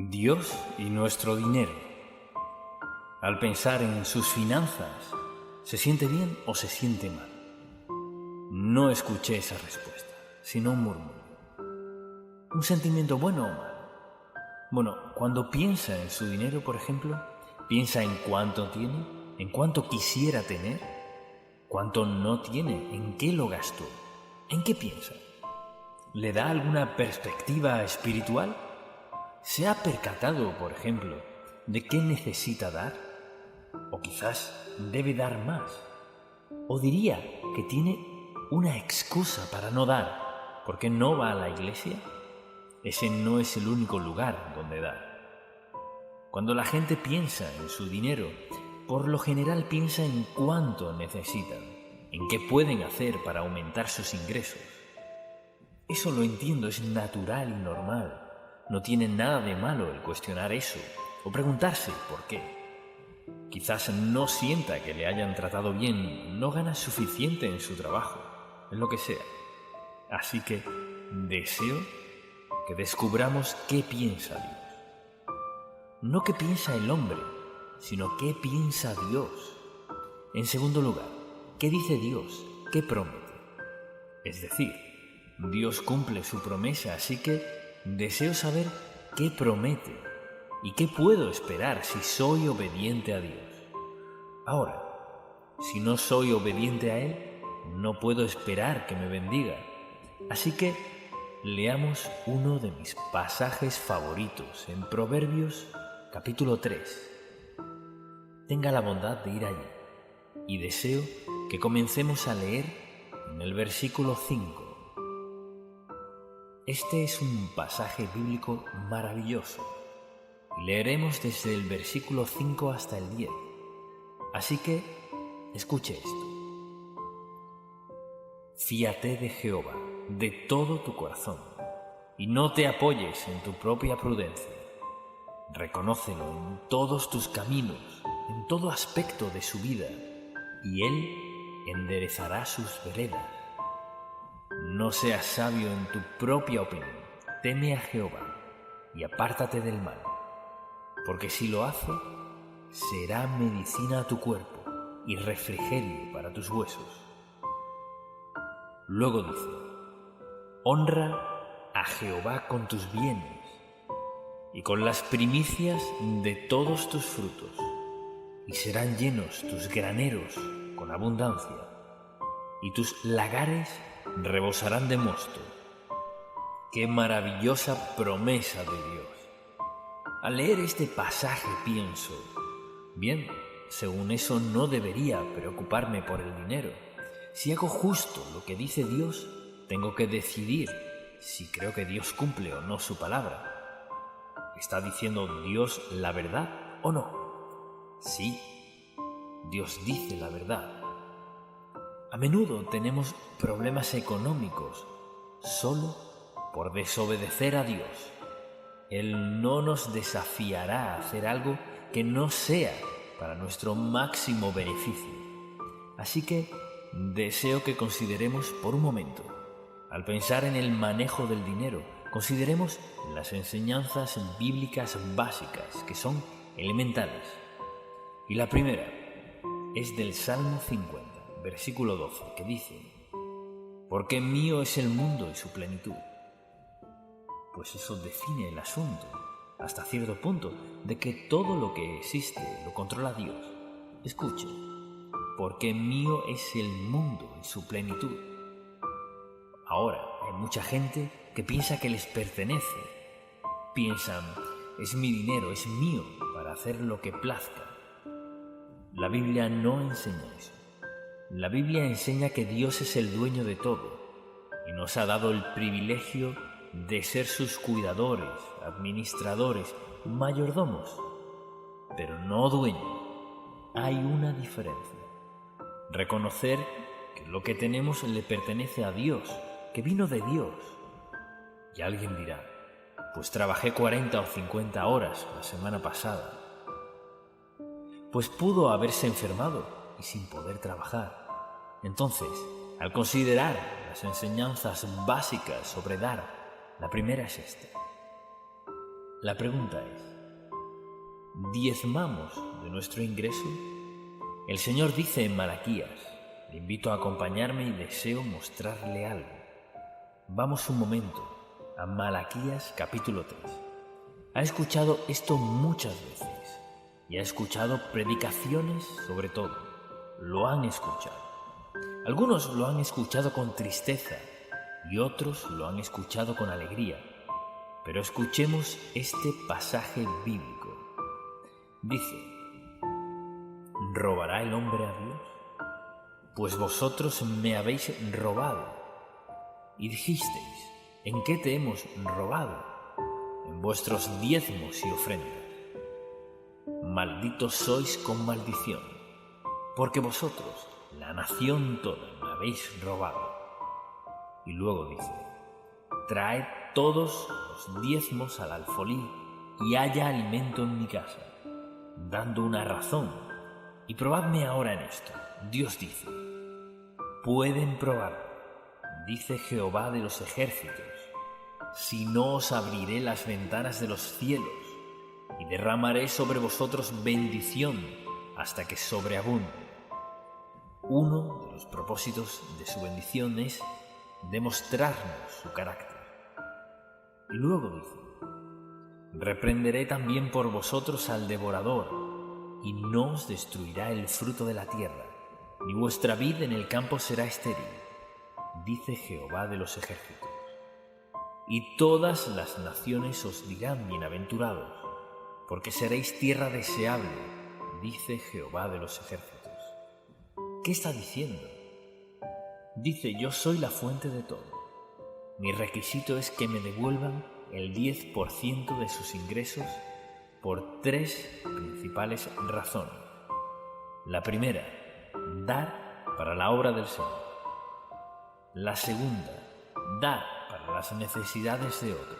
Dios y nuestro dinero. Al pensar en sus finanzas, ¿se siente bien o se siente mal? No escuché esa respuesta, sino un murmullo. ¿Un sentimiento bueno o malo? Bueno, cuando piensa en su dinero, por ejemplo, piensa en cuánto tiene, en cuánto quisiera tener, cuánto no tiene, en qué lo gastó, en qué piensa. ¿Le da alguna perspectiva espiritual? ¿Se ha percatado, por ejemplo, de qué necesita dar? ¿O quizás debe dar más? ¿O diría que tiene una excusa para no dar porque no va a la iglesia? Ese no es el único lugar donde dar. Cuando la gente piensa en su dinero, por lo general piensa en cuánto necesitan, en qué pueden hacer para aumentar sus ingresos. Eso lo entiendo, es natural y normal. No tiene nada de malo el cuestionar eso o preguntarse por qué. Quizás no sienta que le hayan tratado bien, no gana suficiente en su trabajo, en lo que sea. Así que deseo que descubramos qué piensa Dios. No qué piensa el hombre, sino qué piensa Dios. En segundo lugar, ¿qué dice Dios? ¿Qué promete? Es decir, Dios cumple su promesa, así que deseo saber qué promete y qué puedo esperar si soy obediente a Dios. Ahora, si no soy obediente a Él, no puedo esperar que me bendiga. Así que leamos uno de mis pasajes favoritos en Proverbios capítulo 3. Tenga la bondad de ir allí y deseo que comencemos a leer en el versículo 5. Este es un pasaje bíblico maravilloso y leeremos desde el versículo 5 hasta el 10. Así que, escuche esto. Fíate de Jehová de todo tu corazón y no te apoyes en tu propia prudencia. Reconócelo en todos tus caminos, en todo aspecto de su vida, y Él enderezará sus veredas. No seas sabio en tu propia opinión, teme a Jehová y apártate del mal, porque si lo hace, será medicina a tu cuerpo y refrigerio para tus huesos. Luego dice, honra a Jehová con tus bienes y con las primicias de todos tus frutos, y serán llenos tus graneros con abundancia, y tus lagares rebosarán de mosto. ¡Qué maravillosa promesa de Dios! Al leer este pasaje pienso, bien, según eso no debería preocuparme por el dinero. Si hago justo lo que dice Dios, tengo que decidir si creo que Dios cumple o no su palabra. ¿Está diciendo Dios la verdad o no? Sí, Dios dice la verdad. A menudo tenemos problemas económicos solo por desobedecer a Dios. Él no nos desafiará a hacer algo que no sea para nuestro máximo beneficio. Así que deseo que consideremos por un momento, al pensar en el manejo del dinero, consideremos las enseñanzas bíblicas básicas que son elementales. Y la primera es del Salmo 50. Versículo 12, que dice, porque mío es el mundo y su plenitud. Pues eso define el asunto, hasta cierto punto, de que todo lo que existe lo controla Dios. Escuche, porque mío es el mundo y su plenitud. Ahora, hay mucha gente que piensa que les pertenece. Piensan, es mi dinero, es mío, para hacer lo que plazca. La Biblia no enseña eso. La Biblia enseña que Dios es el dueño de todo y nos ha dado el privilegio de ser sus cuidadores, administradores, mayordomos, pero no dueños. Hay una diferencia. Reconocer que lo que tenemos le pertenece a Dios, que vino de Dios. Y alguien dirá, pues trabajé 40 o 50 horas la semana pasada. Pues pudo haberse enfermado y sin poder trabajar. Entonces, al considerar las enseñanzas básicas sobre dar, la primera es esta. La pregunta es, ¿diezmamos de nuestro ingreso? El Señor dice en Malaquías, le invito a acompañarme y deseo mostrarle algo. Vamos un momento a Malaquías capítulo 3. Ha escuchado esto muchas veces y ha escuchado predicaciones sobre todo. Lo han escuchado. Algunos lo han escuchado con tristeza y otros lo han escuchado con alegría. Pero escuchemos este pasaje bíblico. Dice, ¿robará el hombre a Dios? Pues vosotros me habéis robado. Y dijisteis, ¿en qué te hemos robado? En vuestros diezmos y ofrendas. Malditos sois con maldición, porque vosotros, la nación toda, me habéis robado. Y luego dice, traed todos los diezmos al alfolí y haya alimento en mi casa, dando una razón. Y probadme ahora en esto. Dios dice, pueden probarlo, dice Jehová de los ejércitos, si no os abriré las ventanas de los cielos y derramaré sobre vosotros bendición hasta que sobreabunde. Uno de los propósitos de su bendición es demostrarnos su carácter. Y luego dice, reprenderé también por vosotros al devorador, y no os destruirá el fruto de la tierra, ni vuestra vid en el campo será estéril, dice Jehová de los ejércitos. Y todas las naciones os dirán bienaventurados, porque seréis tierra deseable, dice Jehová de los ejércitos. ¿Qué está diciendo? Dice, yo soy la fuente de todo. Mi requisito es que me devuelvan el 10% de sus ingresos por 3 principales razones. La primera, dar para la obra del Señor. La segunda, dar para las necesidades de otro.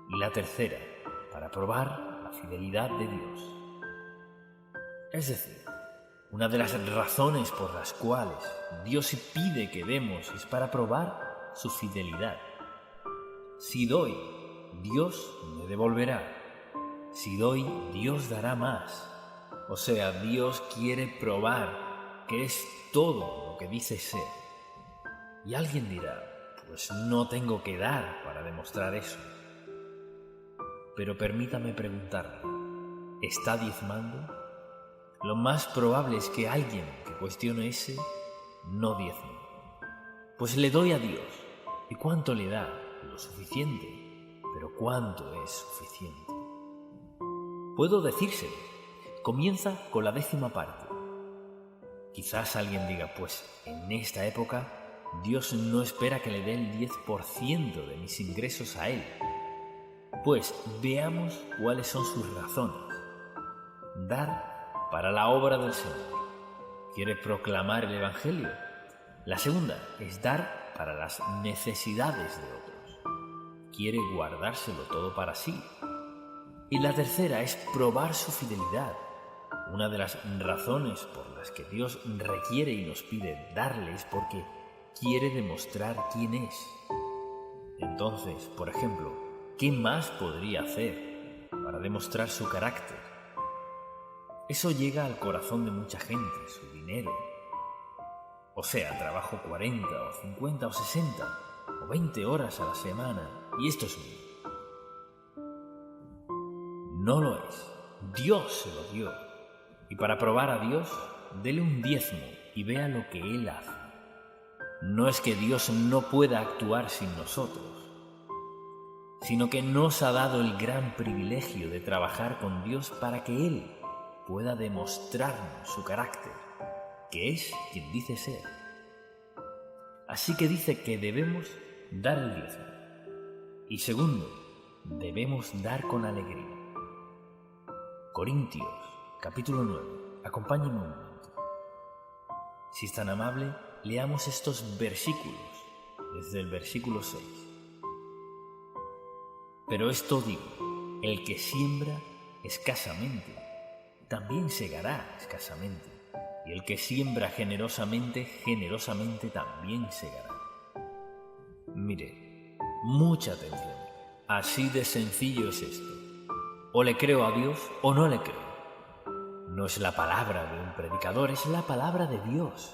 Y la tercera, para probar la fidelidad de Dios. Es decir, una de las razones por las cuales Dios pide que demos es para probar su fidelidad. Si doy, Dios me devolverá. Si doy, Dios dará más. O sea, Dios quiere probar que es todo lo que dice ser. Y alguien dirá, pues no tengo que dar para demostrar eso. Pero permítame preguntarle, ¿está diezmando? Lo más probable es que alguien que cuestione ese no diezme. Pues le doy a Dios. ¿Y cuánto le da? Lo suficiente. Pero ¿cuánto es suficiente? Puedo decírselo. Comienza con la 10ª parte. Quizás alguien diga, pues en esta época Dios no espera que le dé el 10% de mis ingresos a Él. Pues veamos cuáles son sus razones. Dar para la obra del Señor. ¿Quiere proclamar el Evangelio? La segunda es dar para las necesidades de otros. Quiere guardárselo todo para sí. Y la tercera es probar su fidelidad. Una de las razones por las que Dios requiere y nos pide darle es porque quiere demostrar quién es. Entonces, por ejemplo, ¿qué más podría hacer para demostrar su carácter? Eso llega al corazón de mucha gente, su dinero. O sea, trabajo 40 o 50 o 60 o 20 horas a la semana y esto es mío. No lo es. Dios se lo dio. Y para probar a Dios, dele un diezmo y vea lo que Él hace. No es que Dios no pueda actuar sin nosotros, sino que nos ha dado el gran privilegio de trabajar con Dios para que Él pueda demostrarnos su carácter, que es quien dice ser. Así que dice que debemos dar el diezmo. Y segundo, debemos dar con alegría. Corintios, capítulo 9. Acompáñenme un momento. Si es tan amable, leamos estos versículos, desde el versículo 6. Pero esto digo, el que siembra escasamente, también segará escasamente, y el que siembra generosamente, generosamente también segará. Mire, mucha atención. Así de sencillo es esto. O le creo a Dios o no le creo. No es la palabra de un predicador, es la palabra de Dios.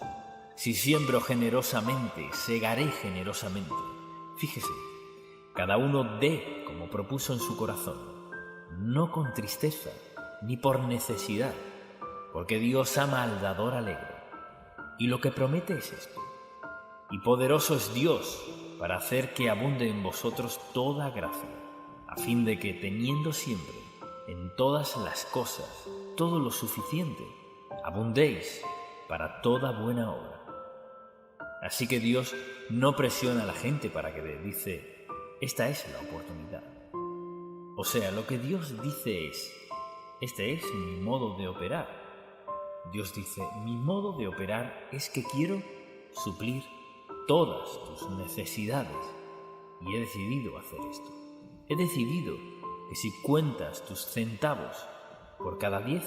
Si siembro generosamente, segaré generosamente. Fíjese, cada uno dé como propuso en su corazón, no con tristeza ni por necesidad, porque Dios ama al dador alegre. Y lo que promete es esto. Y poderoso es Dios para hacer que abunde en vosotros toda gracia, a fin de que, teniendo siempre en todas las cosas todo lo suficiente, abundéis para toda buena obra. Así que Dios no presiona a la gente para que le dice, esta es la oportunidad. O sea, lo que Dios dice es, este es mi modo de operar. Dios dice, mi modo de operar es que quiero suplir todas tus necesidades y he decidido hacer esto. He decidido que si cuentas tus centavos por cada 10,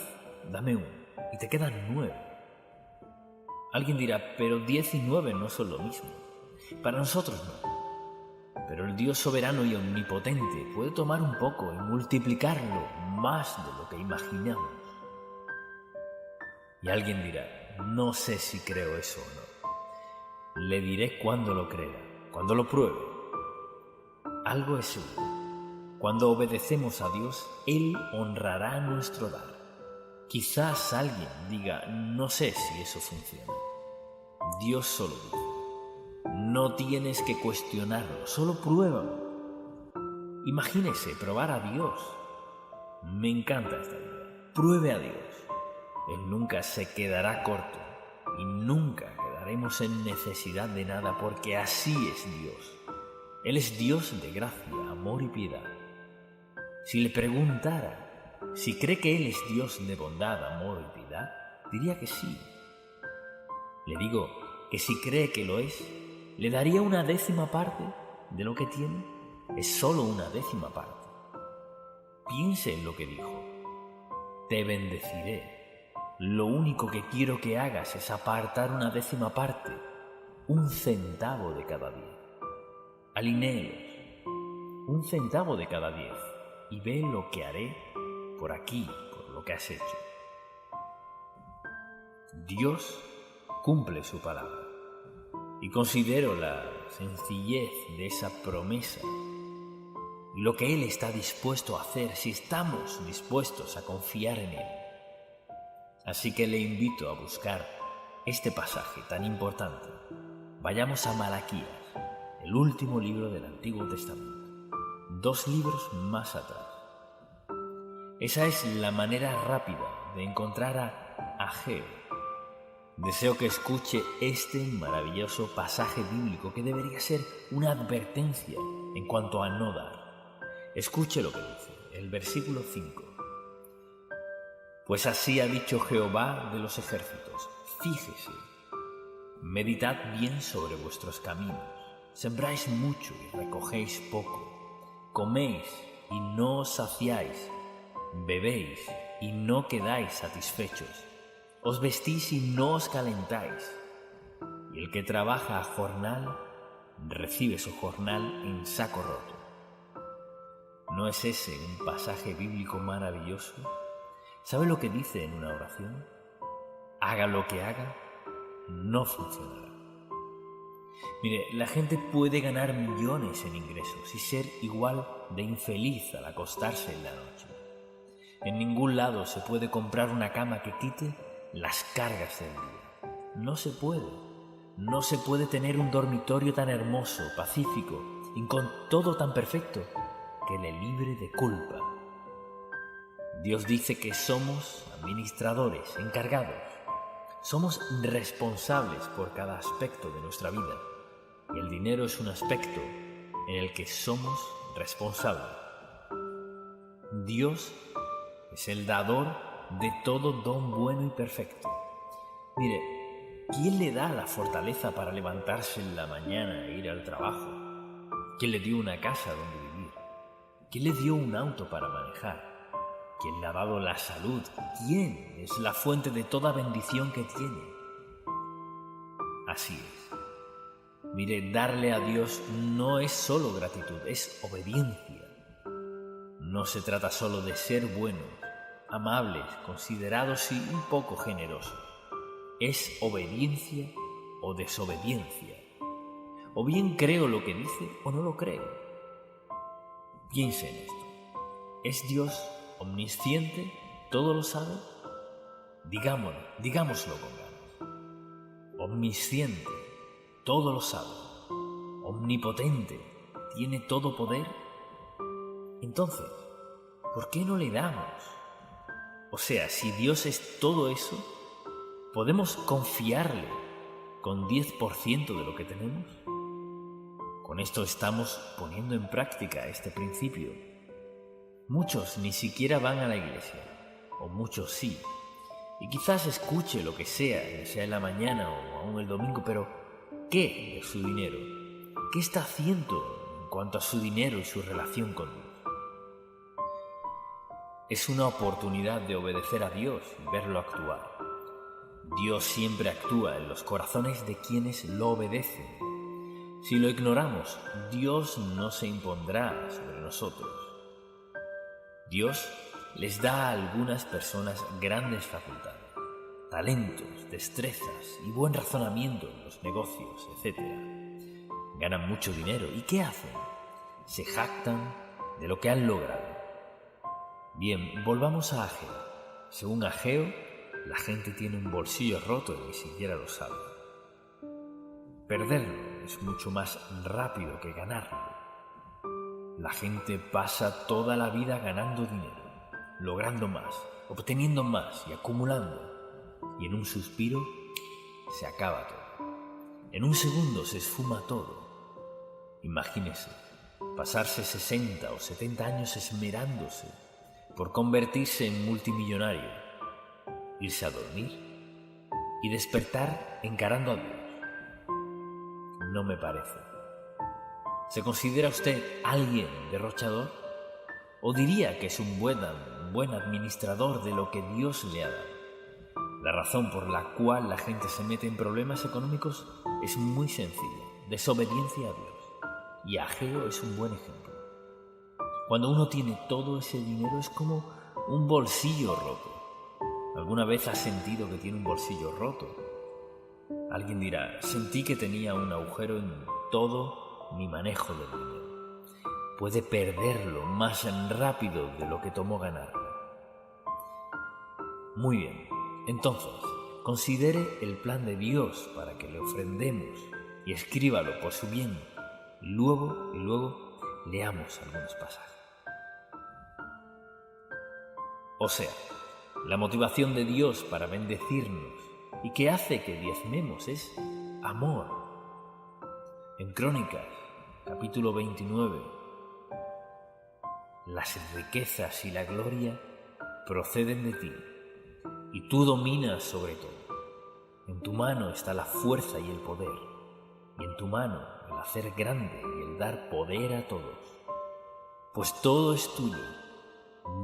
dame uno y te quedan 9. Alguien dirá, pero 10 y 9 no son lo mismo. Para nosotros no. Pero el Dios soberano y omnipotente puede tomar un poco y multiplicarlo más de lo que imaginamos. Y alguien dirá, no sé si creo eso o no. Le diré cuando lo crea, cuando lo pruebe. Algo es seguro. Cuando obedecemos a Dios, Él honrará nuestro dar. Quizás alguien diga, no sé si eso funciona. Dios solo dice, no tienes que cuestionarlo, solo pruébalo. Imagínese probar a Dios. Me encanta esta idea. Pruebe a Dios. Él nunca se quedará corto y nunca quedaremos en necesidad de nada porque así es Dios. Él es Dios de gracia, amor y piedad. Si le preguntara si cree que Él es Dios de bondad, amor y piedad, diría que sí. Le digo que si cree que lo es, ¿le daría una décima parte de lo que tiene? Es solo una décima parte. Piense en lo que dijo. Te bendeciré. Lo único que quiero que hagas es apartar una décima parte, 1 centavo de cada 10. Alinéelos, 1 centavo de cada 10, y ve lo que haré por aquí, por lo que has hecho. Dios cumple su palabra, y considero la sencillez de esa promesa y lo que Él está dispuesto a hacer si estamos dispuestos a confiar en Él. Así que le invito a buscar este pasaje tan importante. Vayamos a Malaquías, el último libro del Antiguo Testamento, 2 libros más atrás. Esa es la manera rápida de encontrar a Ageo. Deseo que escuche este maravilloso pasaje bíblico que debería ser una advertencia en cuanto a no dar. Escuche lo que dice, el versículo 5. Pues así ha dicho Jehová de los ejércitos, fíjese, meditad bien sobre vuestros caminos, sembráis mucho y recogéis poco, coméis y no os saciáis, bebéis y no quedáis satisfechos, os vestís y no os calentáis, y el que trabaja a jornal recibe su jornal en saco roto. ¿No es ese un pasaje bíblico maravilloso? ¿Sabe lo que dice en una oración? Haga lo que haga, no funcionará. Mire, la gente puede ganar millones en ingresos y ser igual de infeliz al acostarse en la noche. En ningún lado se puede comprar una cama que quite las cargas del día. No se puede. No se puede tener un dormitorio tan hermoso, pacífico y con todo tan perfecto que le libre de culpa. Dios dice que somos administradores, encargados. Somos responsables por cada aspecto de nuestra vida. Y el dinero es un aspecto en el que somos responsables. Dios es el dador de todo don bueno y perfecto. Mire, ¿quién le da la fortaleza para levantarse en la mañana e ir al trabajo? ¿Quién le dio una casa donde vivir? ¿Quién le dio un auto para manejar? ¿Quién le ha dado la salud? ¿Quién es la fuente de toda bendición que tiene? Así es. Mire, darle a Dios no es solo gratitud, es obediencia. no se trata solo de ser buenos, amables, considerados y un poco generosos. Es obediencia o desobediencia. O bien creo lo que dice o no lo creo. Piensa en esto. ¿Es Dios omnisciente? ¿Todo lo sabe? Digámoslo con ganas. Omnisciente, todo lo sabe. Omnipotente, tiene todo poder. Entonces, ¿por qué no le damos? O sea, si Dios es todo eso, ¿podemos confiarle con 10% de lo que tenemos? Con esto estamos poniendo en práctica este principio. Muchos ni siquiera van a la iglesia, o muchos sí, y quizás escuche lo que sea, ya sea en la mañana o aún el domingo, pero ¿qué de su dinero? ¿Qué está haciendo en cuanto a su dinero y su relación con Dios? Es una oportunidad de obedecer a Dios y verlo actuar. Dios siempre actúa en los corazones de quienes lo obedecen. Si lo ignoramos, Dios no se impondrá sobre nosotros. Dios les da a algunas personas grandes facultades, talentos, destrezas y buen razonamiento en los negocios, etc. Ganan mucho dinero. ¿Y qué hacen? Se jactan de lo que han logrado. Bien, volvamos a Ageo. Según Ageo, la gente tiene un bolsillo roto y ni siquiera lo sabe. Perderlo es mucho más rápido que ganarlo. La gente pasa toda la vida ganando dinero, logrando más, obteniendo más y acumulando. Y en un suspiro se acaba todo. En un segundo se esfuma todo. Imagínese, pasarse 60 o 70 años esmerándose por convertirse en multimillonario, irse a dormir y despertar encarando a Dios. No me parece. ¿Se considera usted alguien derrochador? ¿O diría que es un buen administrador de lo que Dios le ha dado? La razón por la cual la gente se mete en problemas económicos es muy sencilla: desobediencia a Dios. Y Ageo es un buen ejemplo. Cuando uno tiene todo ese dinero es como un bolsillo roto. ¿Alguna vez has sentido que tiene un bolsillo roto? Alguien dirá: sentí que tenía un agujero en todo mi manejo del dinero. Puede perderlo más rápido de lo que tomó ganarlo. Muy bien, entonces, considere el plan de Dios para que le ofrendemos y escríbalo por su bien. Y luego leamos algunos pasajes. O sea, la motivación de Dios para bendecirnos y que hace que diezmemos es amor. En Crónicas, capítulo 29, las riquezas y la gloria proceden de ti, y tú dominas sobre todo. En tu mano está la fuerza y el poder, y en tu mano el hacer grande y el dar poder a todos. Pues todo es tuyo.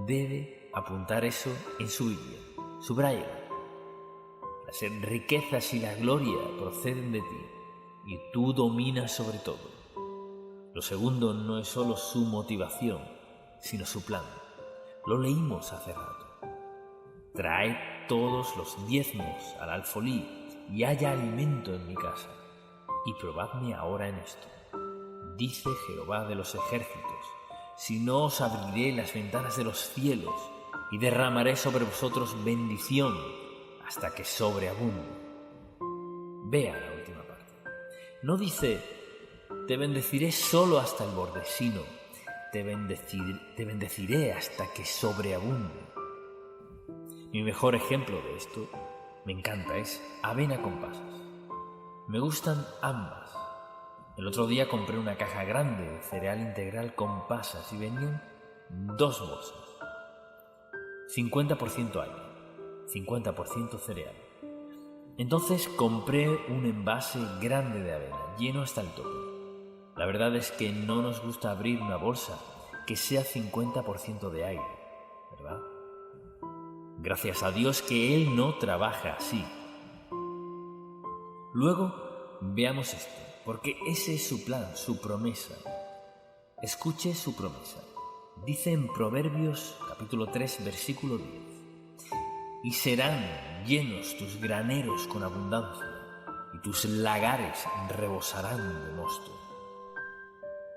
Debe apuntar eso en su Biblia. Subráyalo. Las riquezas y la gloria proceden de ti, y tú dominas sobre todo. Lo segundo no es solo su motivación, sino su plan. Lo leímos hace rato. Traed todos los diezmos al alfolí y haya alimento en mi casa. Y probadme ahora en esto, dice Jehová de los ejércitos, si no os abriré las ventanas de los cielos y derramaré sobre vosotros bendición hasta que sobreabunde. Vea la última parte. No dice: te bendeciré solo hasta el borde, sino te bendeciré hasta que sobreabunde. Mi mejor ejemplo de esto, me encanta, es avena con pasas. Me gustan ambas. El otro día compré una caja grande de cereal integral con pasas y venían 2 bolsas. 50% avena, 50% cereal. Entonces compré un envase grande de avena, lleno hasta el tope. La verdad es que no nos gusta abrir una bolsa que sea 50% de aire, ¿verdad? Gracias a Dios que Él no trabaja así. Luego, veamos esto, porque ese es su plan, su promesa. Escuche su promesa. Dice en Proverbios capítulo 3, versículo 10: y serán llenos tus graneros con abundancia, y tus lagares rebosarán de mosto.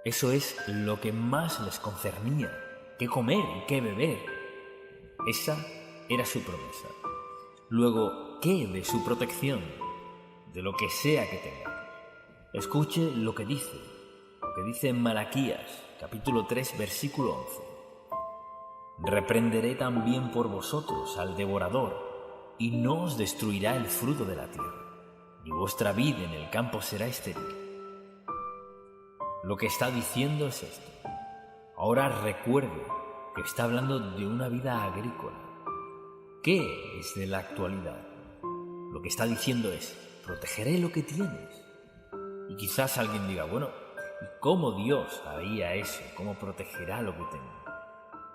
Eso es lo que más les concernía, qué comer y qué beber. Esa era su promesa. Luego, ¿qué de su protección? De lo que sea que tengan. Escuche lo que dice en Malaquías, capítulo 3, versículo 11. Reprenderé también por vosotros al devorador, y no os destruirá el fruto de la tierra, ni vuestra vid en el campo será estéril. Lo que está diciendo es esto. Ahora recuerde que está hablando de una vida agrícola. ¿Qué es de la actualidad? Lo que está diciendo es: protegeré lo que tienes. Y quizás alguien diga: bueno, ¿y cómo Dios haría eso? ¿Cómo protegerá lo que tengo?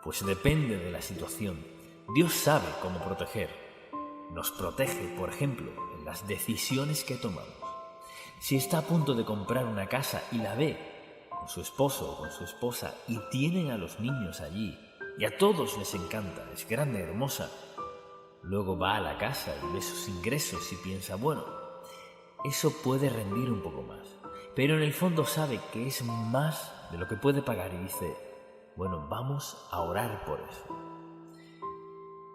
Pues depende de la situación. Dios sabe cómo proteger. Nos protege, por ejemplo, en las decisiones que tomamos. Si está a punto de comprar una casa y la ve con su esposo o con su esposa y tienen a los niños allí y a todos les encanta, es grande, hermosa, luego va a la casa y ve sus ingresos y piensa: bueno, eso puede rendir un poco más, pero en el fondo sabe que es más de lo que puede pagar y dice: bueno, vamos a orar por eso.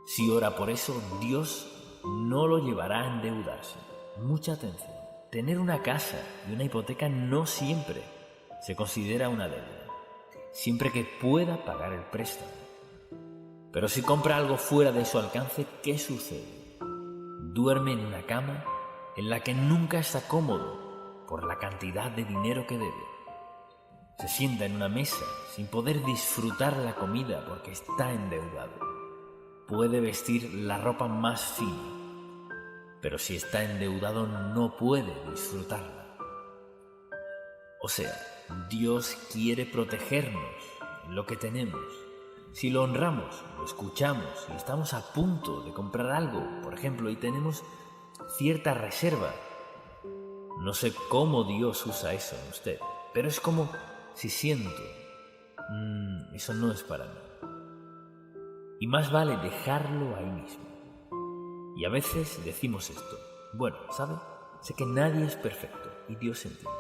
Si ora por eso, Dios no lo llevará a endeudarse. Mucha atención. Tener una casa y una hipoteca no siempre se considera una deuda, siempre que pueda pagar el préstamo. Pero si compra algo fuera de su alcance, ¿qué sucede? Duerme en una cama en la que nunca está cómodo por la cantidad de dinero que debe. Se sienta en una mesa sin poder disfrutar la comida porque está endeudado. Puede vestir la ropa más fina, pero si está endeudado no puede disfrutarla. O sea, Dios quiere protegernos en lo que tenemos. Si lo honramos, lo escuchamos y estamos a punto de comprar algo, por ejemplo, y tenemos cierta reserva, no sé cómo Dios usa eso en usted, pero es como si siento: eso no es para mí. Y más vale dejarlo ahí mismo. Y a veces decimos esto: bueno, ¿sabe? Sé que nadie es perfecto y Dios entiende.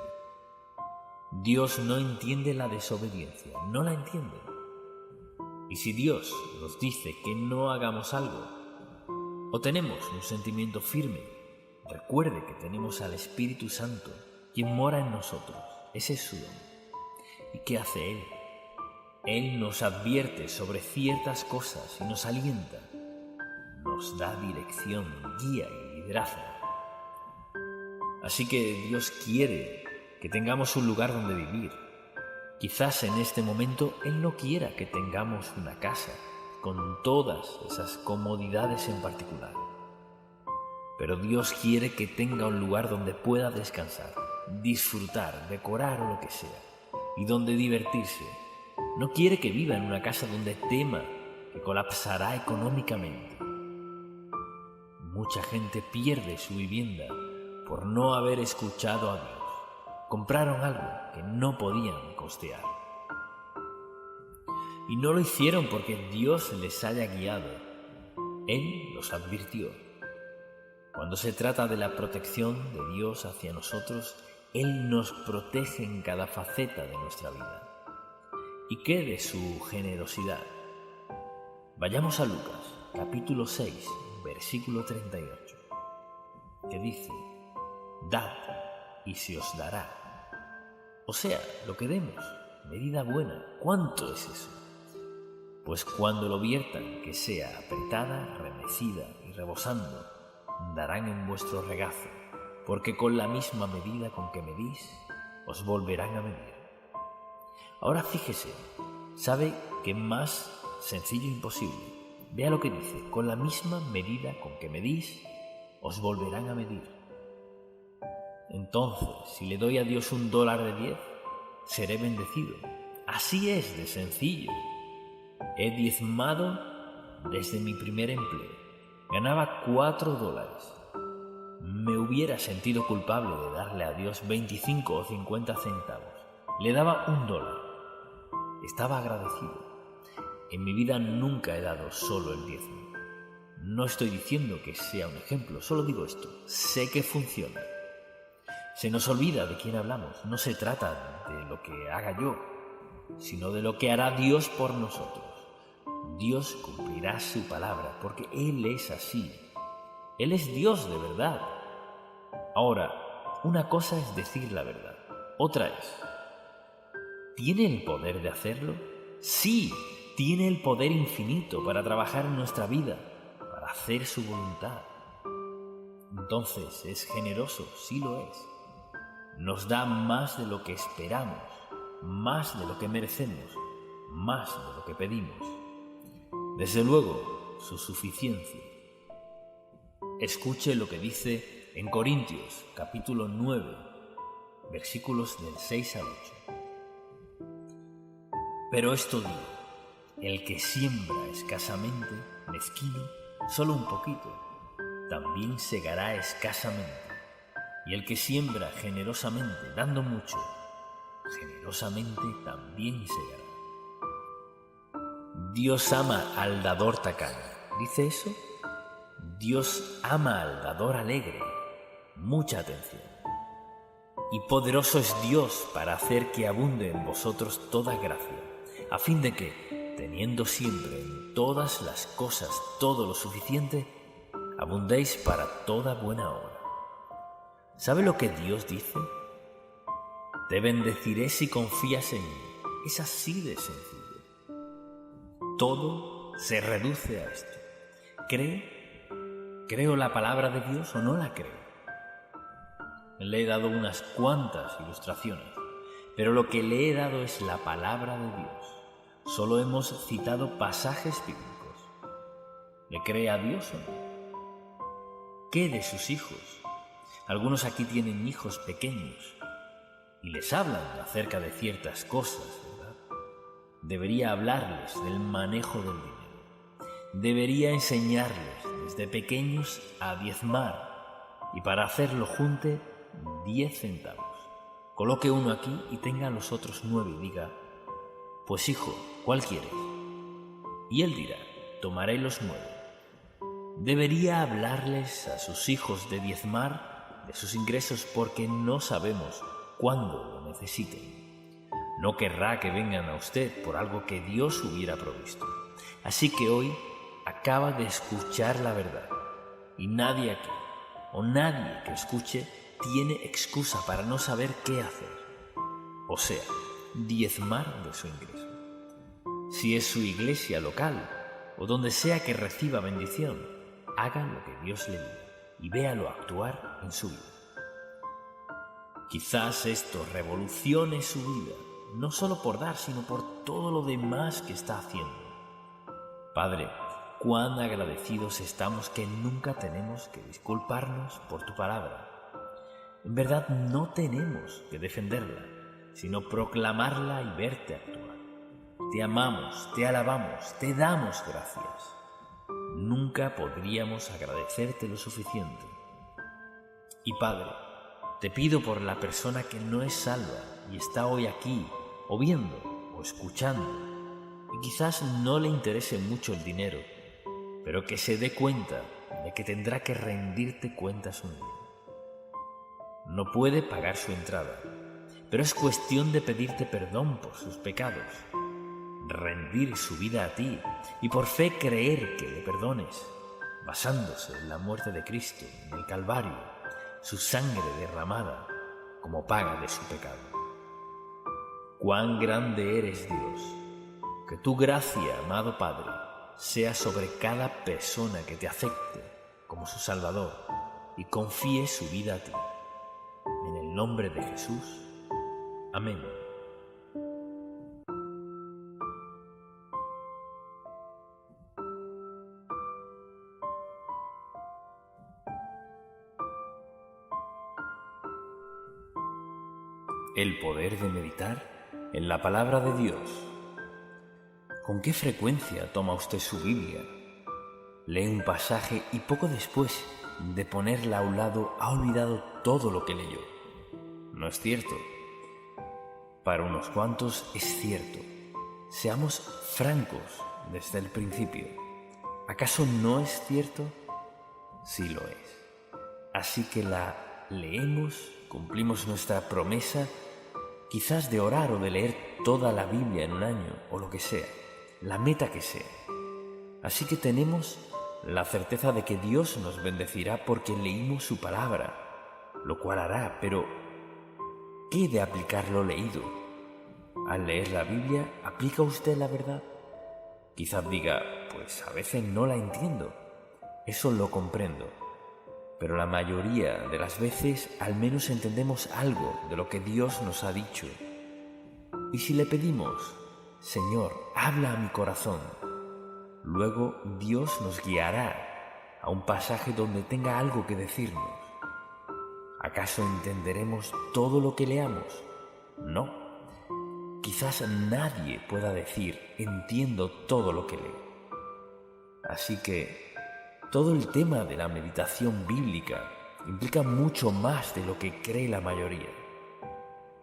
Dios no entiende la desobediencia, no la entiende. Y si Dios nos dice que no hagamos algo, o tenemos un sentimiento firme, recuerde que tenemos al Espíritu Santo, quien mora en nosotros. Ese es su don. ¿Y qué hace Él? Él nos advierte sobre ciertas cosas y nos alienta, nos da dirección, guía y liderazgo. Así que Dios quiere que tengamos un lugar donde vivir. Quizás en este momento Él no quiera que tengamos una casa con todas esas comodidades en particular. Pero Dios quiere que tenga un lugar donde pueda descansar, disfrutar, decorar o lo que sea, y donde divertirse. No quiere que viva en una casa donde tema que colapsará económicamente. Mucha gente pierde su vivienda por no haber escuchado a Dios. Compraron algo que no podían costear. Y no lo hicieron porque Dios les haya guiado. Él los advirtió. Cuando se trata de la protección de Dios hacia nosotros, Él nos protege en cada faceta de nuestra vida. ¿Y qué de su generosidad? Vayamos a Lucas, capítulo 6, versículo 38, que dice: dad y se os dará. O sea, lo que demos, medida buena. ¿Cuánto es eso? Pues cuando lo viertan, que sea apretada, remecida y rebosando, darán en vuestro regazo, porque con la misma medida con que medís, os volverán a medir. Ahora fíjese, ¿sabe qué más sencillo imposible? Vea lo que dice: con la misma medida con que medís, os volverán a medir. Entonces, si le doy a Dios $1 de 10, seré bendecido. Así es de sencillo. He diezmado desde mi primer empleo. Ganaba $4. Me hubiera sentido culpable de darle a Dios 25 o 50 centavos. Le daba $1. Estaba agradecido. en mi vida nunca he dado solo el diezmo. No estoy diciendo que sea un ejemplo, solo digo esto. Sé que funciona. Se nos olvida de quién hablamos. No se trata de lo que haga yo, sino de lo que hará Dios por nosotros. Dios cumplirá su palabra, porque Él es así. Él es Dios de verdad. Ahora, una cosa es decir la verdad, otra es, ¿tiene el poder de hacerlo? Sí, tiene el poder infinito para trabajar en nuestra vida, para hacer su voluntad. Entonces, ¿es generoso? Sí lo es. Nos da más de lo que esperamos, más de lo que merecemos, más de lo que pedimos. Desde luego, su suficiencia. Escuche lo que dice en Corintios, capítulo 9, versículos del 6 al 8. Pero esto digo, el que siembra escasamente, mezquino, solo un poquito, también segará escasamente. Y el que siembra generosamente, dando mucho, generosamente también segará. Dios ama al dador tacaño. ¿Dice eso? Dios ama al dador alegre. Mucha atención. Y poderoso es Dios para hacer que abunde en vosotros toda gracia, a fin de que, teniendo siempre en todas las cosas todo lo suficiente, abundéis para toda buena obra. ¿Sabe lo que Dios dice? Te bendeciré si confías en mí. Es así de sencillo. Todo se reduce a esto. ¿Creo la palabra de Dios o no la creo? Le he dado unas cuantas ilustraciones, pero lo que le he dado es la palabra de Dios. Solo hemos citado pasajes bíblicos. ¿Le cree a Dios o no? ¿Qué de sus hijos? Algunos aquí tienen hijos pequeños y les hablan acerca de ciertas cosas, ¿verdad? Debería hablarles del manejo del dinero. Debería enseñarles desde pequeños a diezmar y para hacerlo junte 10 centavos. Coloque uno aquí y tenga los otros 9 y diga, pues hijo, ¿cuál quieres? Y él dirá, tomaré los 9. Debería hablarles a sus hijos de diezmar de sus ingresos porque no sabemos cuándo lo necesiten. No querrá que vengan a usted por algo que Dios hubiera provisto. Así que hoy acaba de escuchar la verdad y nadie aquí o nadie que escuche tiene excusa para no saber qué hacer. O sea, diezmar de su ingreso. Si es su iglesia local o donde sea que reciba bendición, haga lo que Dios le diga y véalo actuar en su vida. Quizás esto revolucione su vida, no solo por dar, sino por todo lo demás que está haciendo. Padre, cuán agradecidos estamos que nunca tenemos que disculparnos por tu palabra. En verdad no tenemos que defenderla, sino proclamarla y verte actuar. Te amamos, te alabamos, te damos gracias. Nunca podríamos agradecerte lo suficiente. Y Padre, te pido por la persona que no es salva y está hoy aquí, o viendo, o escuchando, y quizás no le interese mucho el dinero, pero que se dé cuenta de que tendrá que rendirte cuentas un día. No puede pagar su entrada, pero es cuestión de pedirte perdón por sus pecados, rendir su vida a ti y por fe creer que le perdones, basándose en la muerte de Cristo en el Calvario, su sangre derramada como paga de su pecado. Cuán grande eres, Dios, que tu gracia, amado Padre, sea sobre cada persona que te acepte como su Salvador y confíe su vida a ti. En el nombre de Jesús. Amén. El poder de meditar en la palabra de Dios. ¿Con qué frecuencia toma usted su Biblia? Lee un pasaje y poco después de ponerla a un lado ha olvidado todo lo que leyó. ¿No es cierto? Para unos cuantos es cierto. Seamos francos, desde el principio. ¿Acaso no es cierto? Sí lo es. Así que la leemos, cumplimos nuestra promesa, quizás de orar o de leer toda la Biblia en un año, o lo que sea, la meta que sea. Así que tenemos la certeza de que Dios nos bendecirá porque leímos su palabra, lo cual hará, pero ¿qué de aplicar lo leído? Al leer la Biblia, ¿aplica usted la verdad? Quizás diga, pues a veces no la entiendo. Eso lo comprendo. Pero la mayoría de las veces al menos entendemos algo de lo que Dios nos ha dicho. Y si le pedimos, Señor, habla a mi corazón, luego Dios nos guiará a un pasaje donde tenga algo que decirnos. ¿Acaso entenderemos todo lo que leamos? No. Quizás nadie pueda decir, entiendo todo lo que leo. Así que todo el tema de la meditación bíblica implica mucho más de lo que cree la mayoría.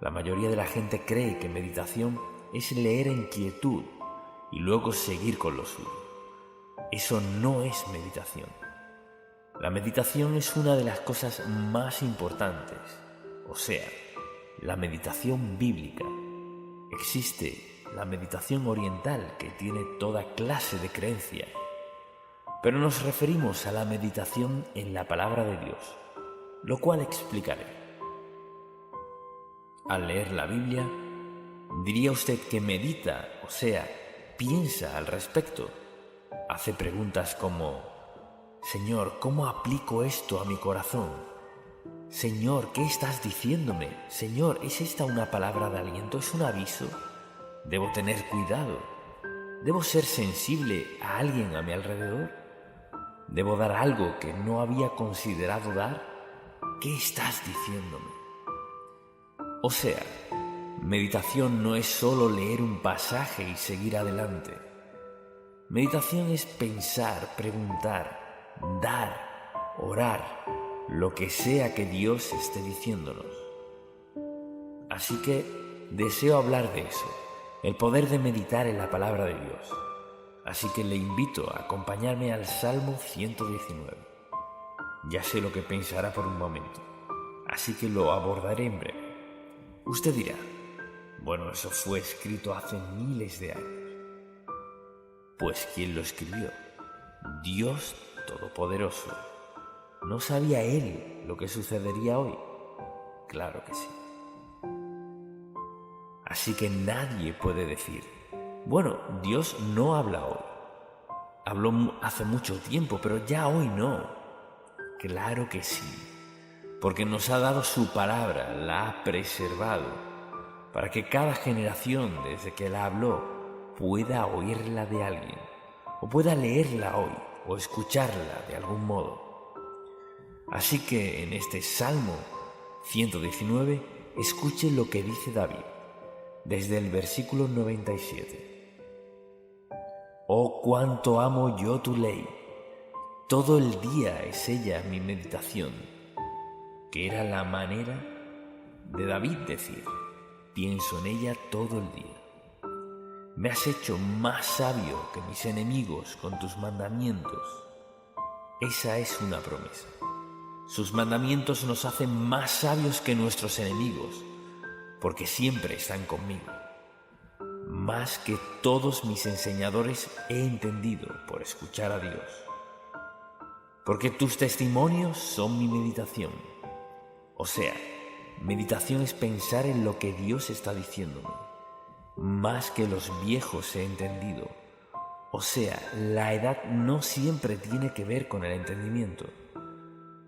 La mayoría de la gente cree que meditación es leer en quietud y luego seguir con lo suyo. Eso no es meditación. La meditación es una de las cosas más importantes, o sea, la meditación bíblica. Existe la meditación oriental que tiene toda clase de creencia, pero nos referimos a la meditación en la palabra de Dios, lo cual explicaré. Al leer la Biblia, diría usted que medita, o sea, piensa al respecto. Hace preguntas como, Señor, ¿cómo aplico esto a mi corazón? Señor, ¿qué estás diciéndome? Señor, ¿es esta una palabra de aliento? ¿Es un aviso? ¿Debo tener cuidado? ¿Debo ser sensible a alguien a mi alrededor? ¿Debo dar algo que no había considerado dar? ¿Qué estás diciéndome? O sea, meditación no es solo leer un pasaje y seguir adelante. Meditación es pensar, preguntar, dar, orar, lo que sea que Dios esté diciéndonos. Así que deseo hablar de eso, el poder de meditar en la palabra de Dios. Así que le invito a acompañarme al Salmo 119. Ya sé lo que pensará por un momento, así que lo abordaré en breve. Usted dirá, bueno, eso fue escrito hace miles de años. Pues ¿quién lo escribió? Dios Todopoderoso. ¿No sabía Él lo que sucedería hoy? Claro que sí. Así que nadie puede decir, bueno, Dios no habla hoy. Habló hace mucho tiempo, pero ya hoy no. Claro que sí, porque nos ha dado su palabra, la ha preservado, para que cada generación desde que la habló pueda oírla de alguien, o pueda leerla hoy, o escucharla de algún modo. Así que en este Salmo 119, escuche lo que dice David, desde el versículo 97. Oh, cuánto amo yo tu ley, todo el día es ella mi meditación, que era la manera de David decir, pienso en ella todo el día. Me has hecho más sabio que mis enemigos con tus mandamientos. Esa es una promesa. Sus mandamientos nos hacen más sabios que nuestros enemigos, porque siempre están conmigo. Más que todos mis enseñadores he entendido por escuchar a Dios. Porque tus testimonios son mi meditación. O sea, meditación es pensar en lo que Dios está diciéndome. Más que los viejos he entendido. O sea, la edad no siempre tiene que ver con el entendimiento.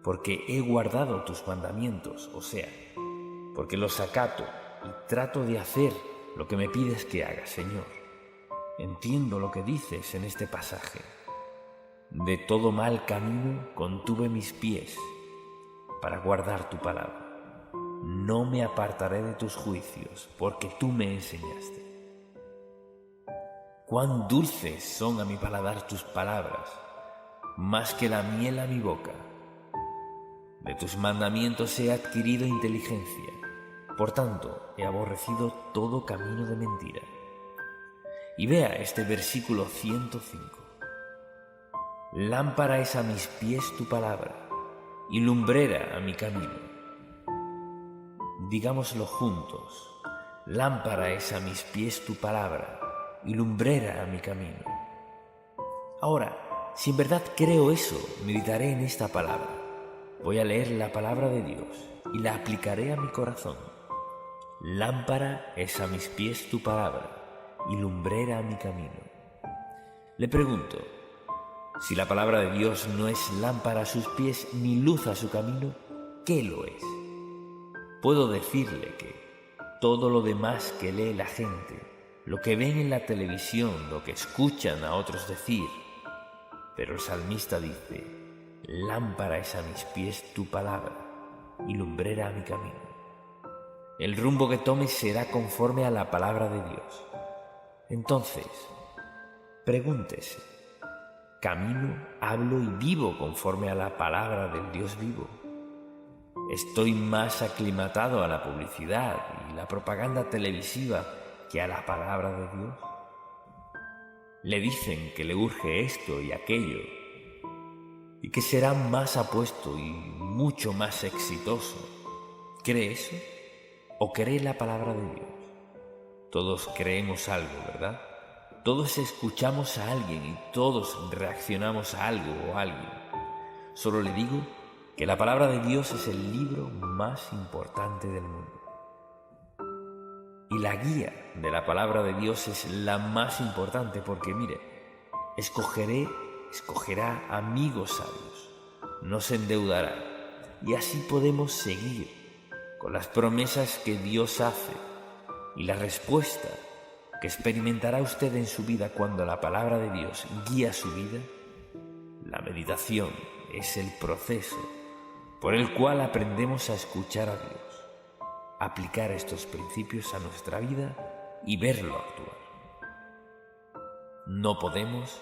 Porque he guardado tus mandamientos, o sea, porque los acato y trato de hacer lo que me pides que haga, Señor. Entiendo lo que dices en este pasaje. De todo mal camino contuve mis pies para guardar tu palabra. No me apartaré de tus juicios, porque tú me enseñaste. Cuán dulces son a mi paladar tus palabras, más que la miel a mi boca. De tus mandamientos he adquirido inteligencia. Por tanto, he aborrecido todo camino de mentira. Y vea este versículo 105. Lámpara es a mis pies tu palabra y lumbrera a mi camino. Digámoslo juntos. Lámpara es a mis pies tu palabra y lumbrera a mi camino. Ahora, si en verdad creo eso, meditaré en esta palabra. Voy a leer la palabra de Dios y la aplicaré a mi corazón. Lámpara es a mis pies tu palabra y lumbrera a mi camino. Le pregunto, si la palabra de Dios no es lámpara a sus pies ni luz a su camino, ¿qué lo es? Puedo decirle que todo lo demás que lee la gente, lo que ven en la televisión, lo que escuchan a otros decir, pero el salmista dice, lámpara es a mis pies tu palabra y lumbrera a mi camino. El rumbo que tome será conforme a la palabra de Dios. Entonces, pregúntese, ¿camino, hablo y vivo conforme a la palabra del Dios vivo? ¿Estoy más aclimatado a la publicidad y la propaganda televisiva que a la palabra de Dios? Le dicen que le urge esto y aquello, y que será más apuesto y mucho más exitoso. ¿Cree eso? ¿O cree la palabra de Dios? Todos creemos algo, ¿verdad? Todos escuchamos a alguien y todos reaccionamos a algo o a alguien. Solo le digo que la palabra de Dios es el libro más importante del mundo. Y la guía de la palabra de Dios es la más importante porque, mire, escogerá amigos sabios, no se endeudará y así podemos seguir con las promesas que Dios hace y la respuesta que experimentará usted en su vida cuando la palabra de Dios guía su vida. La meditación es el proceso por el cual aprendemos a escuchar a Dios, aplicar estos principios a nuestra vida y verlo actuar. No podemos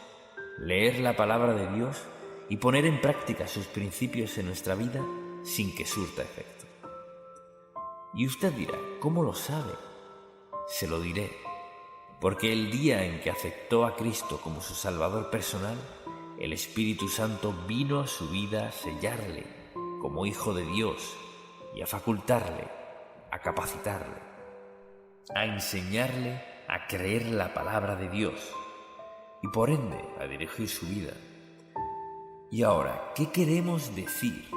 leer la palabra de Dios y poner en práctica sus principios en nuestra vida sin que surta efecto. Y usted dirá, ¿cómo lo sabe? Se lo diré, porque el día en que aceptó a Cristo como su Salvador personal, el Espíritu Santo vino a su vida a sellarle como hijo de Dios y a facultarle, a capacitarle, a enseñarle a creer la palabra de Dios y por ende a dirigir su vida. Y ahora, ¿qué queremos decir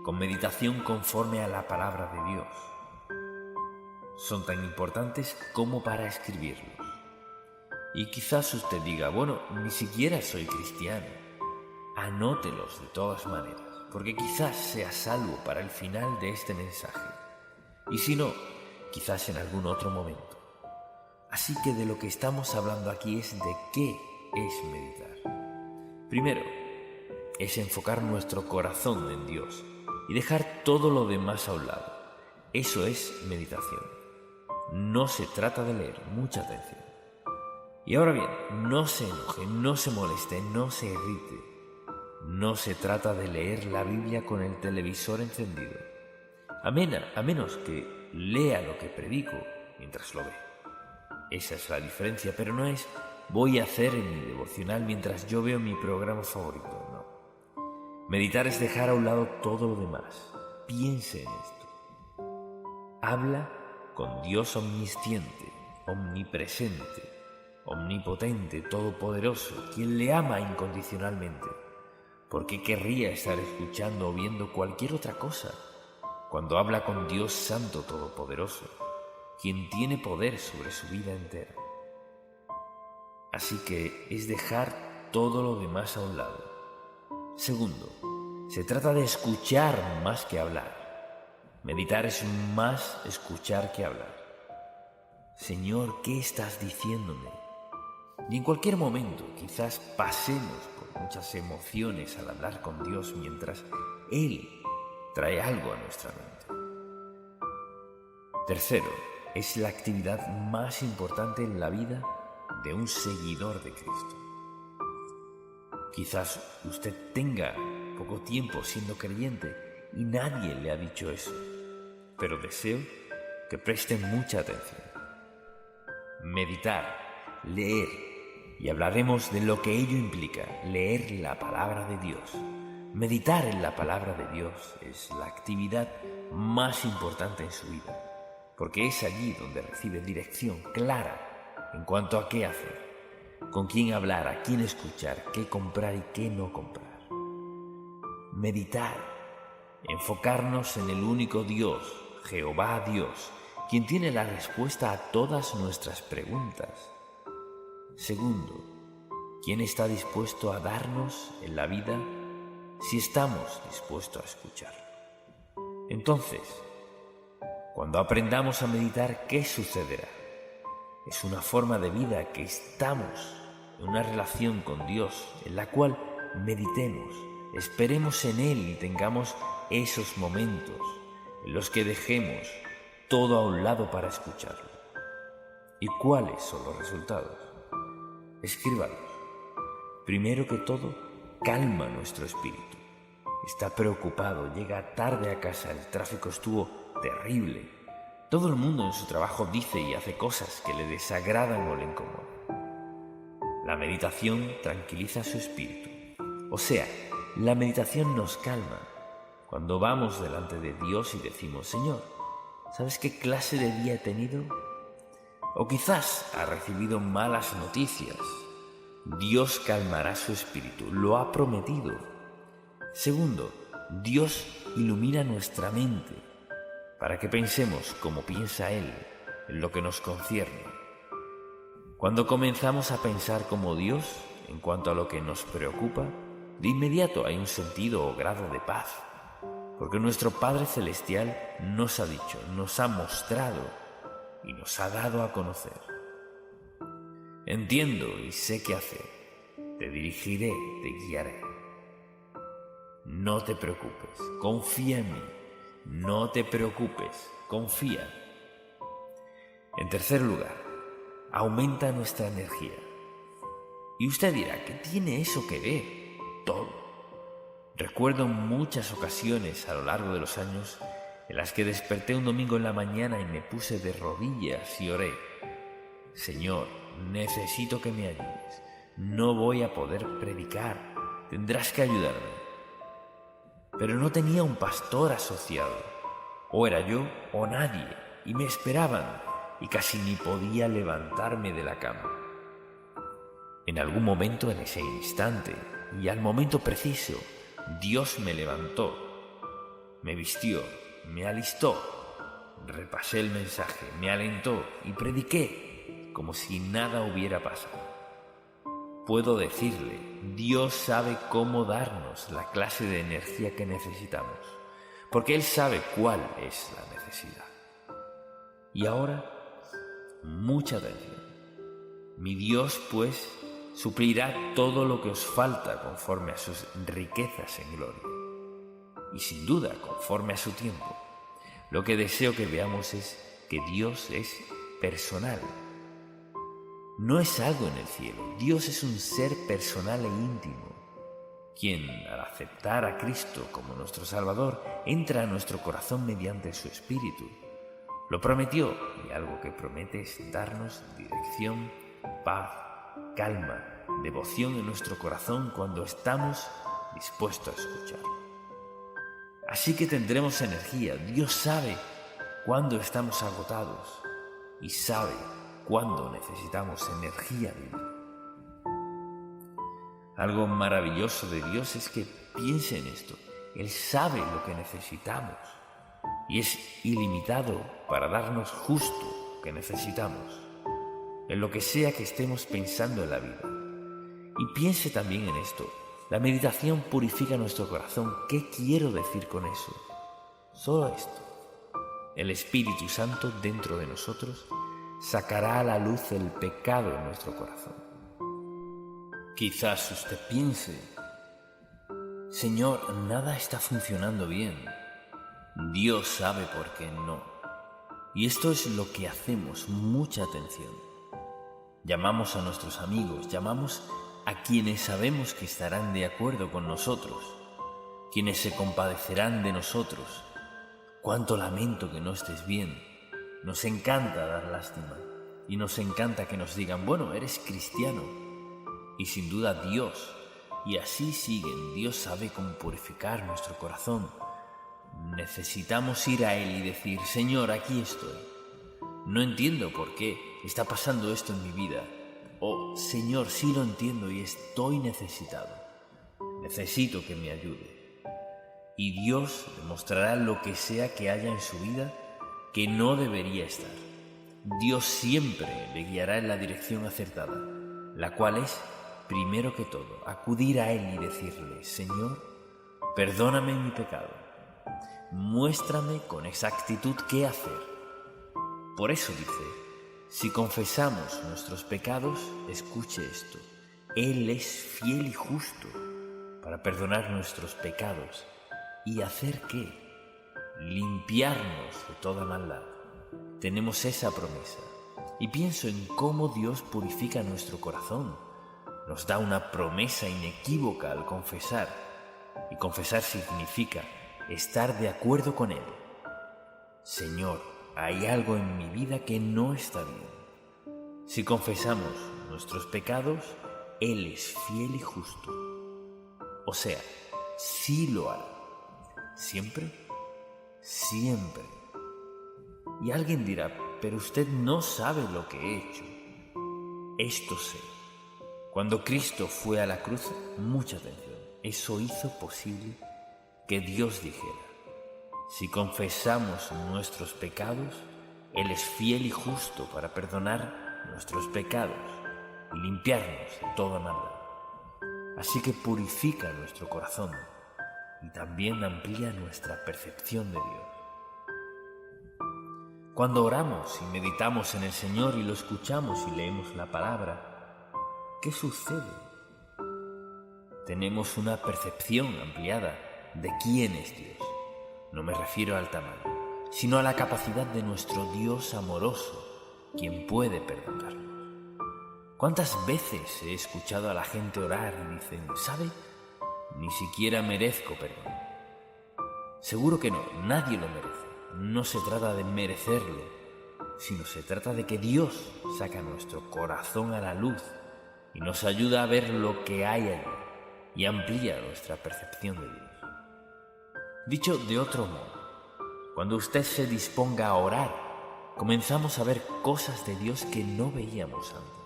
con meditación conforme a la palabra de Dios? Son tan importantes como para escribirlos. Y quizás usted diga, bueno, ni siquiera soy cristiano. Anótelos de todas maneras, porque quizás sea salvo para el final de este mensaje. Y si no, quizás en algún otro momento. Así que de lo que estamos hablando aquí es de qué es meditar. Primero, es enfocar nuestro corazón en Dios y dejar todo lo demás a un lado. Eso es meditación. No se trata de leer, mucha atención. Y ahora bien, no se enoje, no se moleste, no se irrite. No se trata de leer la Biblia con el televisor encendido, a menos que lea lo que predico mientras lo ve. Esa es la diferencia, pero no es voy a hacer en mi devocional mientras yo veo mi programa favorito, no. Meditar es dejar a un lado todo lo demás. Piense en esto. Habla con Dios omnisciente, omnipresente, omnipotente, todopoderoso, quien le ama incondicionalmente. ¿Por qué querría estar escuchando o viendo cualquier otra cosa cuando habla con Dios Santo Todopoderoso, quien tiene poder sobre su vida entera? Así que es dejar todo lo demás a un lado. Segundo, se trata de escuchar más que hablar. Meditar es más escuchar que hablar. Señor, ¿qué estás diciéndome? Y en cualquier momento quizás pasemos por muchas emociones al hablar con Dios mientras Él trae algo a nuestra mente. Tercero, es la actividad más importante en la vida de un seguidor de Cristo. Quizás usted tenga poco tiempo siendo creyente y nadie le ha dicho eso, pero deseo que presten mucha atención. Meditar leer, y hablaremos de lo que ello implica, leer la palabra de Dios. Meditar en la palabra de Dios es la actividad más importante en su vida, porque es allí donde recibe dirección clara en cuanto a qué hacer, con quién hablar, a quién escuchar, qué comprar y qué no comprar. Meditar, enfocarnos en el único Dios, Jehová Dios, quien tiene la respuesta a todas nuestras preguntas. Segundo, ¿quién está dispuesto a darnos en la vida si estamos dispuestos a escuchar? Entonces, cuando aprendamos a meditar, ¿qué sucederá? Es una forma de vida que estamos en una relación con Dios en la cual meditemos, esperemos en Él y tengamos esos momentos en los que dejemos todo a un lado para escucharlo. ¿Y cuáles son los resultados? Escríbalos. Primero que todo, calma nuestro espíritu. Está preocupado, llega tarde a casa, el tráfico estuvo terrible. Todo el mundo en su trabajo dice y hace cosas que le desagradan o le incomodan. La meditación tranquiliza su espíritu. O sea, la meditación nos calma. Cuando vamos delante de Dios y decimos, Señor, ¿sabes qué clase de día he tenido? O quizás ha recibido malas noticias. Dios calmará su espíritu, lo ha prometido. Segundo, Dios ilumina nuestra mente para que pensemos como piensa Él en lo que nos concierne. Cuando comenzamos a pensar como Dios en cuanto a lo que nos preocupa, de inmediato hay un sentido o grado de paz, porque nuestro Padre Celestial nos ha dicho, nos ha mostrado y nos ha dado a conocer. Entiendo y sé qué hacer, te dirigiré, te guiaré. No te preocupes, confía en mí. No te preocupes, confía. En tercer lugar, aumenta nuestra energía. Y usted dirá, ¿qué tiene eso que ver? Todo. Recuerdo muchas ocasiones a lo largo de los años en las que desperté un domingo en la mañana y me puse de rodillas y oré. Señor, necesito que me ayudes. No voy a poder predicar. Tendrás que ayudarme. Pero no tenía un pastor asociado. O era yo o nadie, y me esperaban, y casi ni podía levantarme de la cama. En algún momento, en ese instante, y al momento preciso, Dios me levantó, me vistió, me alistó, repasé el mensaje, me alentó y prediqué como si nada hubiera pasado. Puedo decirle, Dios sabe cómo darnos la clase de energía que necesitamos, porque Él sabe cuál es la necesidad. Y ahora, mucha atención. Mi Dios, pues, suplirá todo lo que os falta conforme a sus riquezas en gloria. Y sin duda, conforme a su tiempo. Lo que deseo que veamos es que Dios es personal. No es algo en el cielo. Dios es un ser personal e íntimo, quien, al aceptar a Cristo como nuestro Salvador, entra a nuestro corazón mediante su Espíritu. Lo prometió, y algo que promete es darnos dirección, paz, calma, devoción en nuestro corazón cuando estamos dispuestos a escucharlo. Así que tendremos energía. Dios sabe cuándo estamos agotados y sabe cuándo necesitamos energía divina. Algo maravilloso de Dios es que piense en esto. Él sabe lo que necesitamos y es ilimitado para darnos justo lo que necesitamos, en lo que sea que estemos pensando en la vida. Y piense también en esto. La meditación purifica nuestro corazón. ¿Qué quiero decir con eso? Solo esto. El Espíritu Santo dentro de nosotros sacará a la luz el pecado en nuestro corazón. Quizás usted piense, Señor, nada está funcionando bien. Dios sabe por qué no. Y esto es lo que hacemos, mucha atención. Llamamos a nuestros amigos, llamamos a quienes sabemos que estarán de acuerdo con nosotros, quienes se compadecerán de nosotros. Cuánto lamento que no estés bien. Nos encanta dar lástima y nos encanta que nos digan, bueno, eres cristiano, y sin duda Dios, y así siguen, Dios sabe cómo purificar nuestro corazón. Necesitamos ir a Él y decir, Señor, aquí estoy. No entiendo por qué está pasando esto en mi vida. Oh, Señor, sí lo entiendo y estoy necesitado. Necesito que me ayude. Y Dios demostrará lo que sea que haya en su vida que no debería estar. Dios siempre le guiará en la dirección acertada, la cual es, primero que todo, acudir a Él y decirle, Señor, perdóname mi pecado. Muéstrame con exactitud qué hacer. Por eso dice, si confesamos nuestros pecados, escuche esto, Él es fiel y justo para perdonar nuestros pecados y hacer ¿qué? Limpiarnos de toda maldad. Tenemos esa promesa y pienso en cómo Dios purifica nuestro corazón. Nos da una promesa inequívoca al confesar, y confesar significa estar de acuerdo con Él. Señor, hay algo en mi vida que no está bien. Si confesamos nuestros pecados, Él es fiel y justo. O sea, sí lo hará. ¿Siempre? Siempre. Y alguien dirá, pero usted no sabe lo que he hecho. Esto sé. Cuando Cristo fue a la cruz, mucha atención, eso hizo posible que Dios dijera, si confesamos nuestros pecados, Él es fiel y justo para perdonar nuestros pecados y limpiarnos de toda maldad. Así que purifica nuestro corazón y también amplía nuestra percepción de Dios. Cuando oramos y meditamos en el Señor y lo escuchamos y leemos la palabra, ¿qué sucede? Tenemos una percepción ampliada de quién es Dios. No me refiero al tamaño, sino a la capacidad de nuestro Dios amoroso, quien puede perdonarnos. ¿Cuántas veces he escuchado a la gente orar y dicen, ¿sabe? Ni siquiera merezco perdón. Seguro que no, nadie lo merece. No se trata de merecerlo, sino se trata de que Dios saca nuestro corazón a la luz y nos ayuda a ver lo que hay allí y amplía nuestra percepción de Dios. Dicho de otro modo, cuando usted se disponga a orar, comenzamos a ver cosas de Dios que no veíamos antes.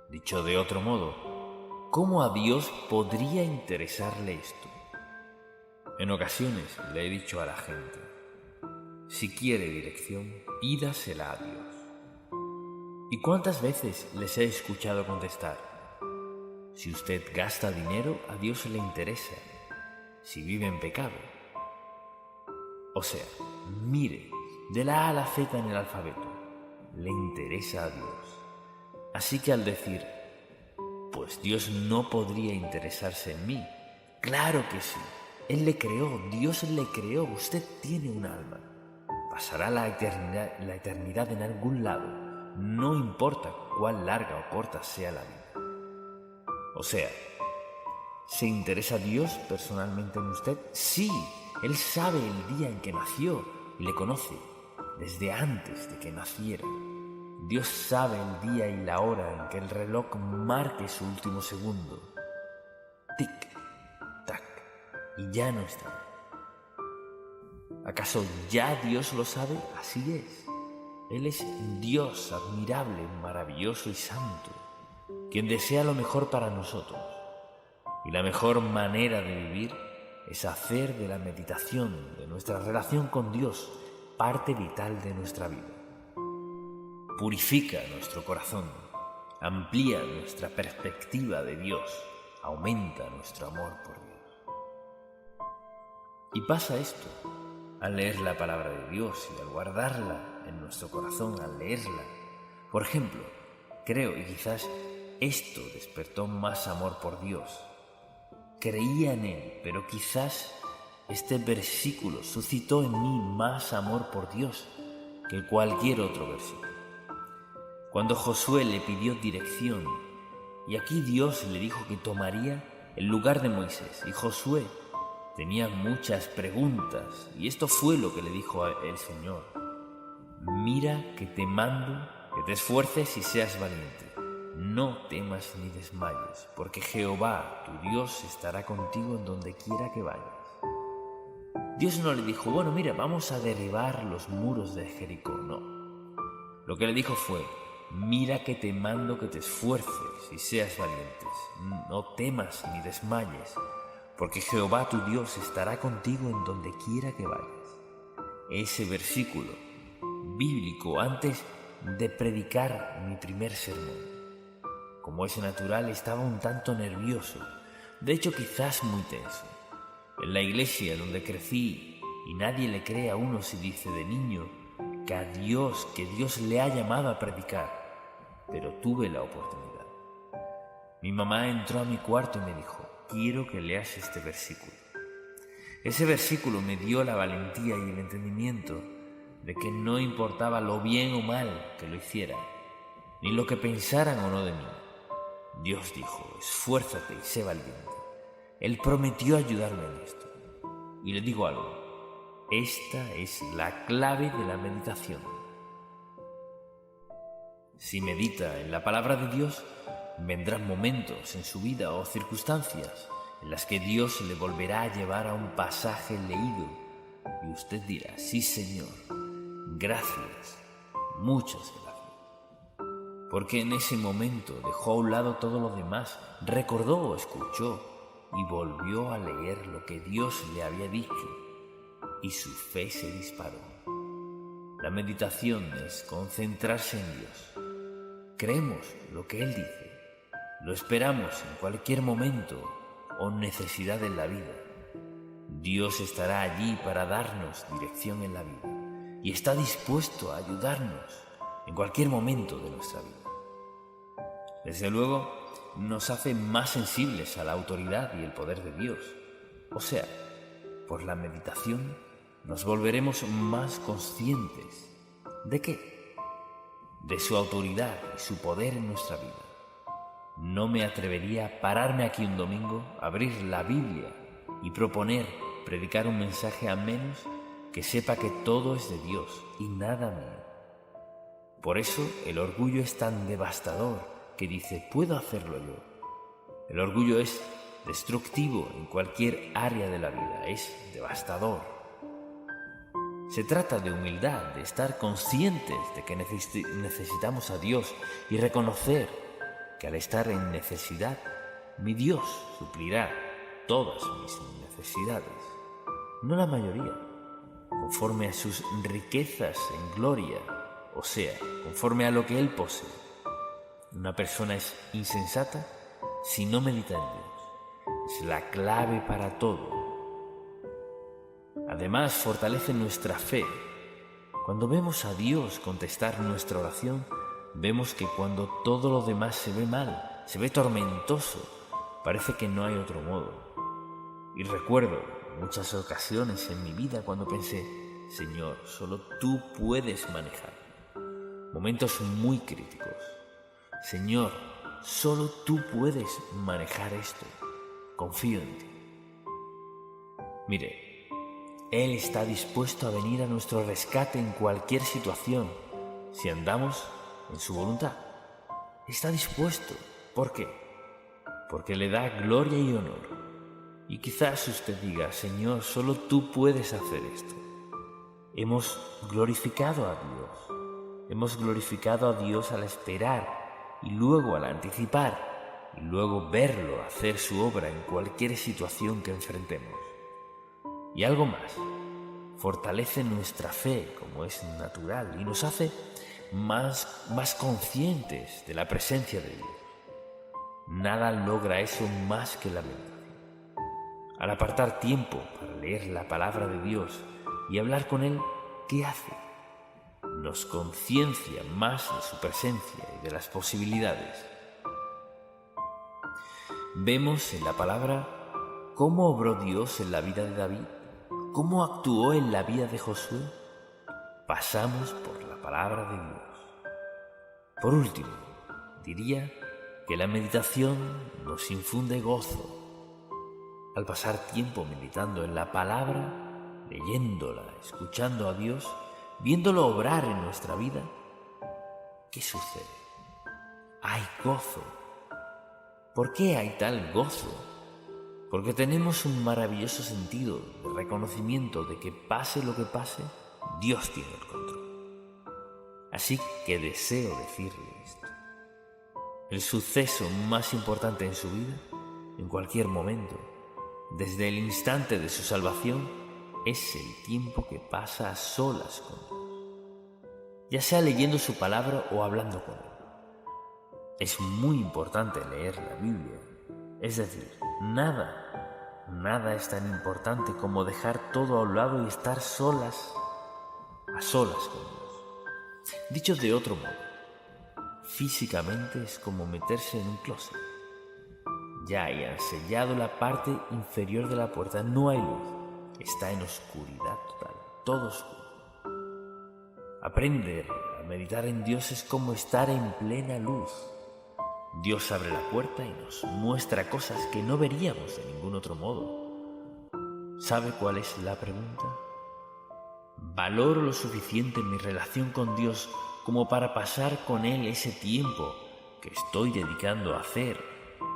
Dicho de otro modo, ¿cómo a Dios podría interesarle esto? En ocasiones le he dicho a la gente, si quiere dirección, pídasela a Dios. ¿Y cuántas veces les he escuchado contestar? Si usted gasta dinero, a Dios le interesa. Si vive en pecado. O sea, mire, de la A a la Z en el alfabeto, le interesa a Dios. Así que al decir, pues Dios no podría interesarse en mí, claro que sí. Él le creó, Dios le creó, usted tiene un alma. Pasará la eternidad en algún lado, no importa cuán larga o corta sea la vida. O sea, ¿se interesa Dios personalmente en usted? Sí, Él sabe el día en que nació y le conoce desde antes de que naciera. Dios sabe el día y la hora en que el reloj marque su último segundo. Tic, tac, y ya no está. ¿Acaso ya Dios lo sabe? Así es. Él es Dios admirable, maravilloso y santo, quien desea lo mejor para nosotros. Y la mejor manera de vivir es hacer de la meditación de nuestra relación con Dios parte vital de nuestra vida. Purifica nuestro corazón, amplía nuestra perspectiva de Dios, aumenta nuestro amor por Dios. Y pasa esto al leer la palabra de Dios y al guardarla en nuestro corazón, al leerla. Por ejemplo, creo, y quizás esto despertó más amor por Dios. Creía en Él, pero quizás este versículo suscitó en mí más amor por Dios que cualquier otro versículo. Cuando Josué le pidió dirección, y aquí Dios le dijo que tomaría el lugar de Moisés, y Josué tenía muchas preguntas, y esto fue lo que le dijo el Señor. Mira que te mando que te esfuerces y seas valiente. No temas ni desmayes, porque Jehová, tu Dios, estará contigo en donde quiera que vayas. Dios no le dijo, bueno, mira, vamos a derribar los muros de Jericó, no. Lo que le dijo fue, mira que te mando que te esfuerces y seas valientes. No temas ni desmayes, porque Jehová, tu Dios, estará contigo en donde quiera que vayas. Ese versículo bíblico antes de predicar mi primer sermón. Como es natural, estaba un tanto nervioso, de hecho quizás muy tenso. En la iglesia donde crecí, y nadie le cree a uno si dice de niño que Dios le ha llamado a predicar, pero tuve la oportunidad. Mi mamá entró a mi cuarto y me dijo, quiero que leas este versículo. Ese versículo me dio la valentía y el entendimiento de que no importaba lo bien o mal que lo hiciera, ni lo que pensaran o no de mí. Dios dijo, esfuérzate y sé valiente. Él prometió ayudarme en esto. Y le digo algo, esta es la clave de la meditación. Si medita en la palabra de Dios, vendrán momentos en su vida o circunstancias en las que Dios le volverá a llevar a un pasaje leído y usted dirá, sí Señor, gracias, muchas gracias. Porque en ese momento dejó a un lado todo lo demás, recordó o escuchó y volvió a leer lo que Dios le había dicho y su fe se disparó. La meditación es concentrarse en Dios. Creemos lo que Él dice, lo esperamos en cualquier momento o necesidad en la vida. Dios estará allí para darnos dirección en la vida y está dispuesto a ayudarnos en cualquier momento de nuestra vida. Desde luego, nos hace más sensibles a la autoridad y el poder de Dios. O sea, por la meditación nos volveremos más conscientes. ¿De qué? De su autoridad y su poder en nuestra vida. No me atrevería a pararme aquí un domingo, abrir la Biblia y predicar un mensaje a menos que sepa que todo es de Dios y nada mío. Por eso el orgullo es tan devastador que dice, puedo hacerlo yo. El orgullo es destructivo en cualquier área de la vida, es devastador. Se trata de humildad, de estar conscientes de que necesitamos a Dios y reconocer que al estar en necesidad, mi Dios suplirá todas mis necesidades, no la mayoría, conforme a sus riquezas en gloria, o sea, conforme a lo que Él posee. Una persona es insensata si no medita en Dios. Es la clave para todo. Además, fortalece nuestra fe. Cuando vemos a Dios contestar nuestra oración, vemos que cuando todo lo demás se ve mal, se ve tormentoso, parece que no hay otro modo. Y recuerdo muchas ocasiones en mi vida cuando pensé, Señor, solo tú puedes manejar. Momentos muy críticos. Señor, solo tú puedes manejar esto. Confío en ti. Mire, Él está dispuesto a venir a nuestro rescate en cualquier situación, si andamos en su voluntad. Está dispuesto. ¿Por qué? Porque le da gloria y honor. Y quizás usted diga, Señor, solo tú puedes hacer esto. Hemos glorificado a Dios. Hemos glorificado a Dios al esperar y luego al anticipar y luego verlo hacer su obra en cualquier situación que enfrentemos. Y algo más, fortalece nuestra fe como es natural y nos hace más conscientes de la presencia de Dios. Nada logra eso más que la meditación. Al apartar tiempo para leer la palabra de Dios y hablar con Él, ¿qué hace? Nos conciencia más de su presencia y de las posibilidades. Vemos en la palabra cómo obró Dios en la vida de David, cómo actuó en la vida de Josué. Pasamos por la palabra de Dios. Por último, diría que la meditación nos infunde gozo. Al pasar tiempo meditando en la palabra, leyéndola, escuchando a Dios, viéndolo obrar en nuestra vida, ¿qué sucede? Hay gozo. ¿Por qué hay tal gozo? Porque tenemos un maravilloso sentido de reconocimiento de que pase lo que pase, Dios tiene el control. Así que deseo decirle esto. El suceso más importante en su vida, en cualquier momento, desde el instante de su salvación, es el tiempo que pasa a solas con Dios, ya sea leyendo su palabra o hablando con Él. Es muy importante leer la Biblia, es decir, nada es tan importante como dejar todo a un lado y estar a solas con Dios. Dicho de otro modo, físicamente es como meterse en un closet. Ya hayan sellado la parte inferior de la puerta, no hay luz, está en oscuridad total, todo oscuro. Aprender a meditar en Dios es como estar en plena luz. Dios abre la puerta y nos muestra cosas que no veríamos de ningún otro modo. ¿Sabe cuál es la pregunta? ¿Valoro lo suficiente mi relación con Dios como para pasar con Él ese tiempo que estoy dedicando a hacer,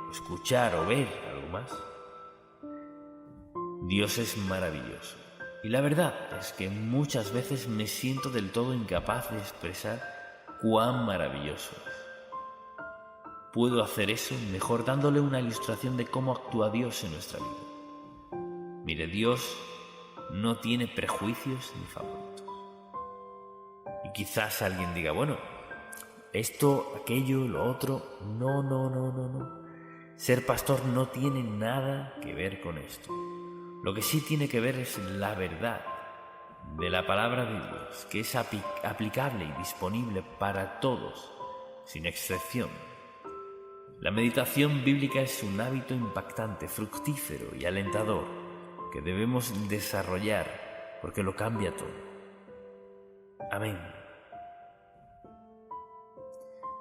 escuchar o ver algo más? Dios es maravilloso y la verdad es que muchas veces me siento del todo incapaz de expresar cuán maravilloso es. Puedo hacer eso mejor dándole una ilustración de cómo actúa Dios en nuestra vida. Mire, Dios no tiene prejuicios ni favoritos. Y quizás alguien diga, bueno, esto, aquello, lo otro, no. Ser pastor no tiene nada que ver con esto. Lo que sí tiene que ver es la verdad de la palabra de Dios, que es aplicable y disponible para todos, sin excepción. La meditación bíblica es un hábito impactante, fructífero y alentador que debemos desarrollar porque lo cambia todo. Amén.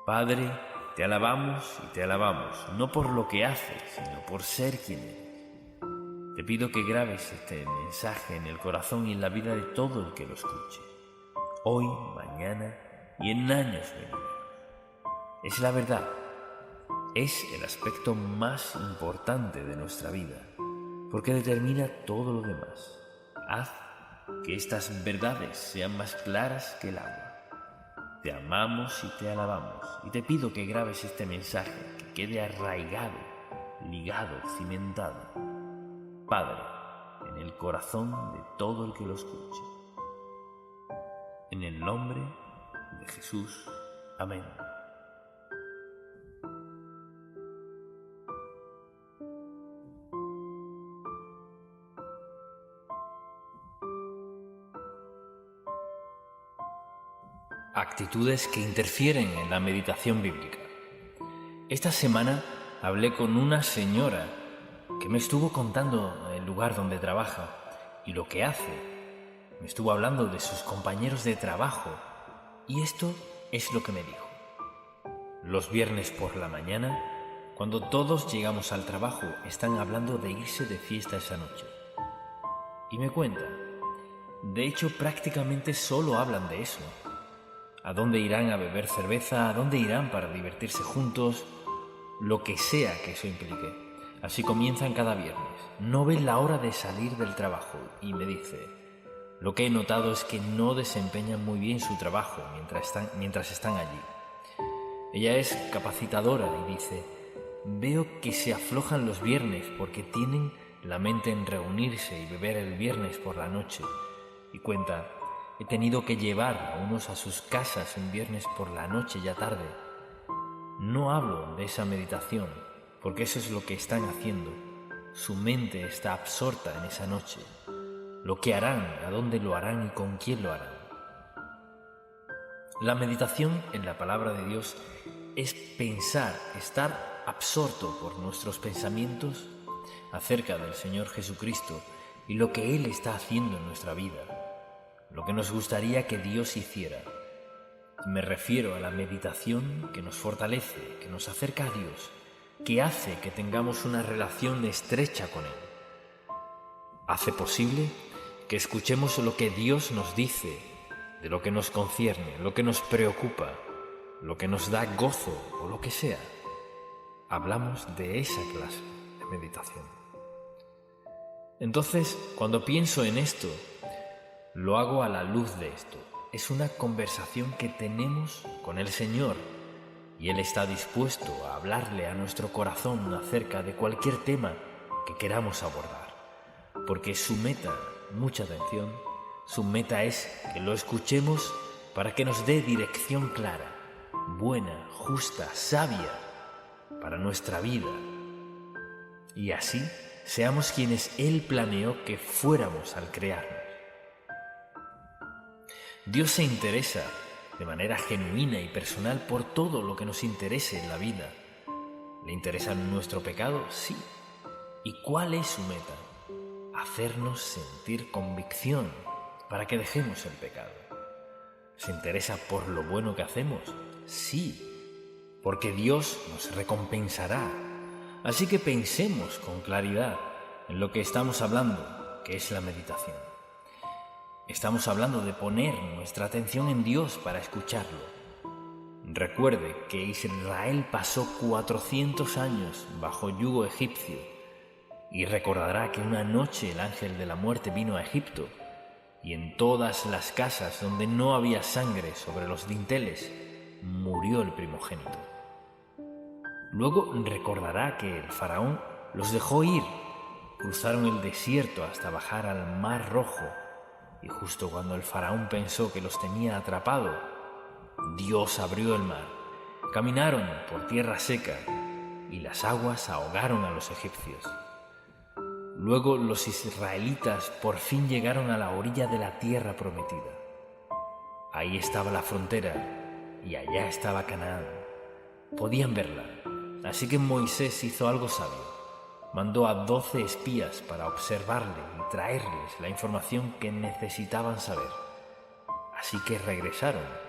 Padre, te alabamos y te alabamos, no por lo que haces, sino por ser quien eres. Te pido que grabes este mensaje en el corazón y en la vida de todo el que lo escuche, hoy, mañana y en años venideros. Es la verdad. Es el aspecto más importante de nuestra vida, porque determina todo lo demás. Haz que estas verdades sean más claras que el agua. Te amamos y te alabamos, y te pido que grabes este mensaje, que quede arraigado, ligado, cimentado, Padre, en el corazón de todo el que lo escuche. En el nombre de Jesús. Amén. Actitudes que interfieren en la meditación bíblica. Esta semana hablé con una señora que me estuvo contando el lugar donde trabaja y lo que hace. Me estuvo hablando de sus compañeros de trabajo y esto es lo que me dijo. Los viernes por la mañana, cuando todos llegamos al trabajo, están hablando de irse de fiesta esa noche. Y me cuenta, de hecho prácticamente solo hablan de eso. ¿A dónde irán a beber cerveza? ¿A dónde irán para divertirse juntos? Lo que sea que eso implique. Así comienzan cada viernes. No ven la hora de salir del trabajo y me dice, lo que he notado es que no desempeñan muy bien su trabajo mientras están allí. Ella es capacitadora y dice, veo que se aflojan los viernes porque tienen la mente en reunirse y beber el viernes por la noche. Y cuenta, he tenido que llevar a unos a sus casas un viernes por la noche ya tarde. No hablo de esa meditación, porque eso es lo que están haciendo. Su mente está absorta en esa noche. Lo que harán, a dónde lo harán y con quién lo harán. La meditación en la palabra de Dios es pensar, estar absorto por nuestros pensamientos acerca del Señor Jesucristo y lo que Él está haciendo en nuestra vida. Lo que nos gustaría que Dios hiciera. Me refiero a la meditación que nos fortalece, que nos acerca a Dios, que hace que tengamos una relación estrecha con Él. Hace posible que escuchemos lo que Dios nos dice, de lo que nos concierne, lo que nos preocupa. lo que nos da gozo o lo que sea, hablamos de esa clase de meditación. Entonces, cuando pienso en esto, lo hago a la luz de esto. Es una conversación que tenemos con el Señor y Él está dispuesto a hablarle a nuestro corazón acerca de cualquier tema que queramos abordar, porque su meta, mucha atención, su meta es que lo escuchemos para que nos dé dirección clara, buena, justa, sabia para nuestra vida, y así seamos quienes Él planeó que fuéramos al crearnos. Dios se interesa de manera genuina y personal por todo lo que nos interese en la vida. ¿Le interesa nuestro pecado? Sí. ¿Y cuál es su meta? Hacernos sentir convicción para que dejemos el pecado. ¿Se interesa por lo bueno que hacemos? Sí, porque Dios nos recompensará. Así que pensemos con claridad en lo que estamos hablando, que es la meditación. Estamos hablando de poner nuestra atención en Dios para escucharlo. Recuerde que Israel pasó 400 años bajo yugo egipcio y recordará que una noche el ángel de la muerte vino a Egipto y en todas las casas donde no había sangre sobre los dinteles murió el primogénito. Luego recordará que el faraón los dejó ir, cruzaron el desierto hasta bajar al Mar Rojo. Y justo cuando el faraón pensó que los tenía atrapados, Dios abrió el mar. Caminaron por tierra seca y las aguas ahogaron a los egipcios. Luego los israelitas por fin llegaron a la orilla de la tierra prometida. Ahí estaba la frontera y allá estaba Canaán. Podían verla, así que Moisés hizo algo sabio. Mandó a 12 espías para observarle y traerles la información que necesitaban saber. Así que regresaron.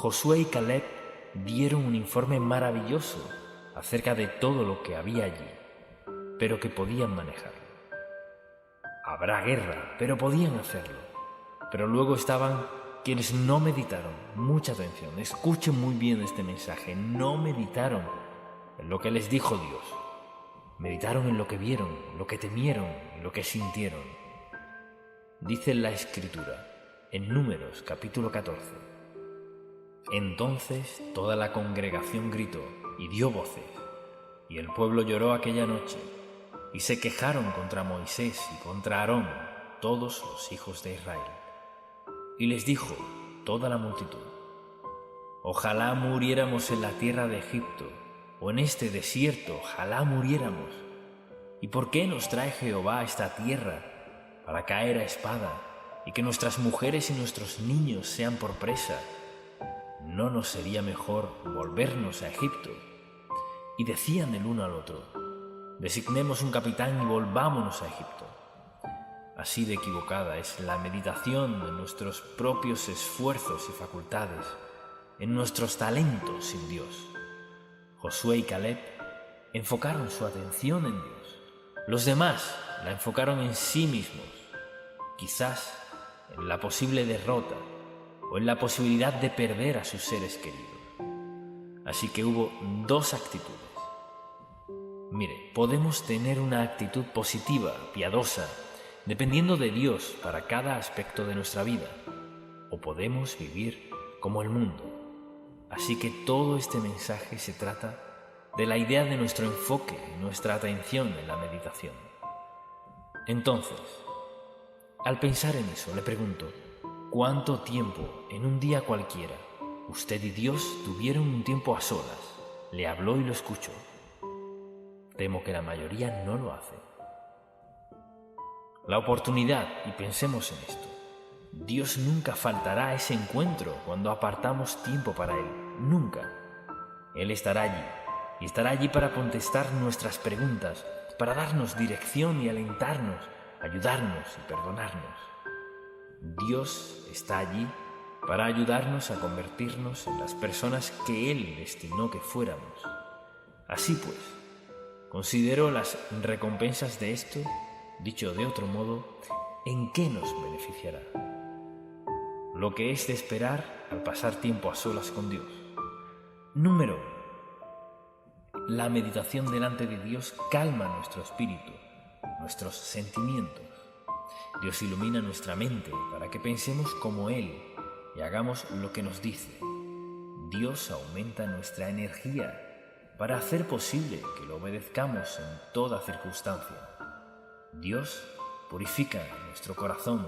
Josué y Caleb dieron un informe maravilloso acerca de todo lo que había allí, pero que podían manejarlo. Habrá guerra, pero podían hacerlo. Pero luego estaban quienes no meditaron. Mucha atención, escuchen muy bien este mensaje. No meditaron en lo que les dijo Dios. Meditaron en lo que vieron, lo que temieron y lo que sintieron. Dice la Escritura, en Números capítulo 14. Entonces toda la congregación gritó y dio voces, y el pueblo lloró aquella noche, y se quejaron contra Moisés y contra Aarón, todos los hijos de Israel. Y les dijo toda la multitud: ojalá muriéramos en la tierra de Egipto, o en este desierto, ojalá muriéramos. ¿Y por qué nos trae Jehová a esta tierra para caer a espada, y que nuestras mujeres y nuestros niños sean por presa? ¿No nos sería mejor volvernos a Egipto? Y decían el uno al otro: designemos un capitán y volvámonos a Egipto. Así de equivocada es la meditación de nuestros propios esfuerzos y facultades, en nuestros talentos sin Dios. Josué y Caleb enfocaron su atención en Dios. Los demás la enfocaron en sí mismos, quizás en la posible derrota o en la posibilidad de perder a sus seres queridos. Así que hubo dos actitudes. Mire, podemos tener una actitud positiva, piadosa, dependiendo de Dios para cada aspecto de nuestra vida, o podemos vivir como el mundo. Así que todo este mensaje se trata de la idea de nuestro enfoque y nuestra atención en la meditación. Entonces, al pensar en eso, le pregunto: ¿cuánto tiempo en un día cualquiera usted y Dios tuvieron un tiempo a solas? ¿Le habló y lo escuchó? Temo que la mayoría no lo hace. La oportunidad, y pensemos en esto: Dios nunca faltará a ese encuentro cuando apartamos tiempo para Él, nunca. Él estará allí, y estará allí para contestar nuestras preguntas, para darnos dirección y alentarnos, ayudarnos y perdonarnos. Dios está allí para ayudarnos a convertirnos en las personas que Él destinó que fuéramos. Así pues, considero las recompensas de esto, dicho de otro modo, ¿en qué nos beneficiará? Lo que es de esperar al pasar tiempo a solas con Dios. Número 1. La meditación delante de Dios calma nuestro espíritu, nuestros sentimientos. Dios ilumina nuestra mente para que pensemos como Él y hagamos lo que nos dice. Dios aumenta nuestra energía para hacer posible que lo obedezcamos en toda circunstancia. Dios purifica nuestro corazón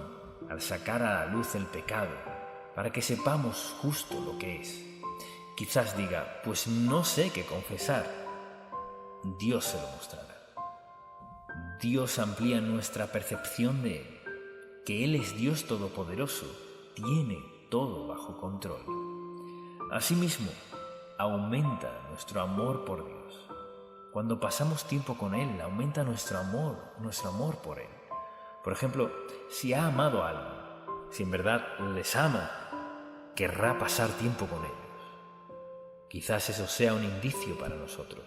al sacar a la luz el pecado para que sepamos justo lo que es. Quizás diga: pues no sé qué confesar. Dios se lo mostrará. Dios amplía nuestra percepción de Él, que Él es Dios todopoderoso, tiene todo bajo control. Asimismo, aumenta nuestro amor por Dios. Cuando pasamos tiempo con Él, aumenta nuestro amor por Él. Por ejemplo, si ha amado a alguien, si en verdad les ama, querrá pasar tiempo con ellos. Quizás eso sea un indicio para nosotros.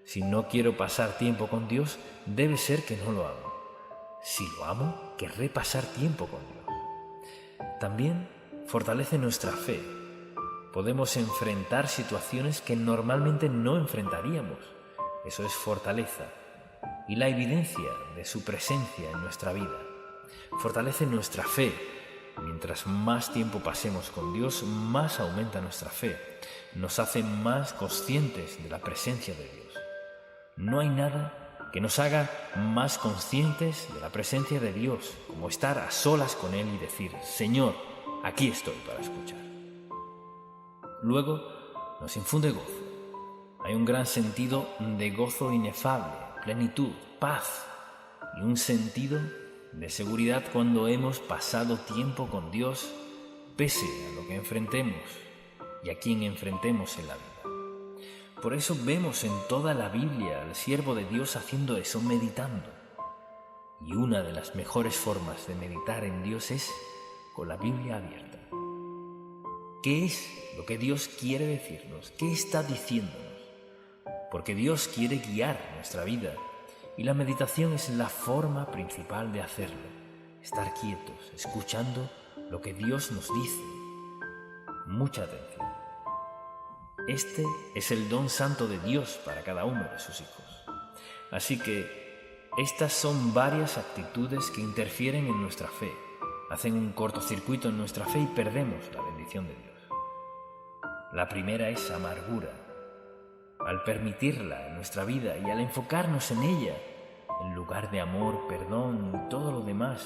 Si no quiero pasar tiempo con Dios, debe ser que no lo amo. Si lo amo, querré pasar tiempo con Dios. También fortalece nuestra fe. Podemos enfrentar situaciones que normalmente no enfrentaríamos. Eso es fortaleza y la evidencia de su presencia en nuestra vida. Fortalece nuestra fe. Mientras más tiempo pasemos con Dios, más aumenta nuestra fe. Nos hace más conscientes de la presencia de Dios. No hay nada que nos haga más conscientes de la presencia de Dios como estar a solas con Él y decir: Señor, aquí estoy para escuchar. Luego nos infunde gozo. Hay un gran sentido de gozo inefable, plenitud, paz y un sentido de seguridad cuando hemos pasado tiempo con Dios, pese a lo que enfrentemos y a quien enfrentemos en la vida. Por eso vemos en toda la Biblia al siervo de Dios haciendo eso, meditando. Y una de las mejores formas de meditar en Dios es con la Biblia abierta. ¿Qué es lo que Dios quiere decirnos? ¿Qué está diciéndonos? Porque Dios quiere guiar nuestra vida y la meditación es la forma principal de hacerlo. Estar quietos, escuchando lo que Dios nos dice. Mucha atención. Este es el don santo de Dios para cada uno de sus hijos. Así que estas son varias actitudes que interfieren en nuestra fe, hacen un cortocircuito en nuestra fe y perdemos la bendición de Dios. La primera es amargura. Al permitirla en nuestra vida y al enfocarnos en ella, en lugar de amor, perdón y todo lo demás,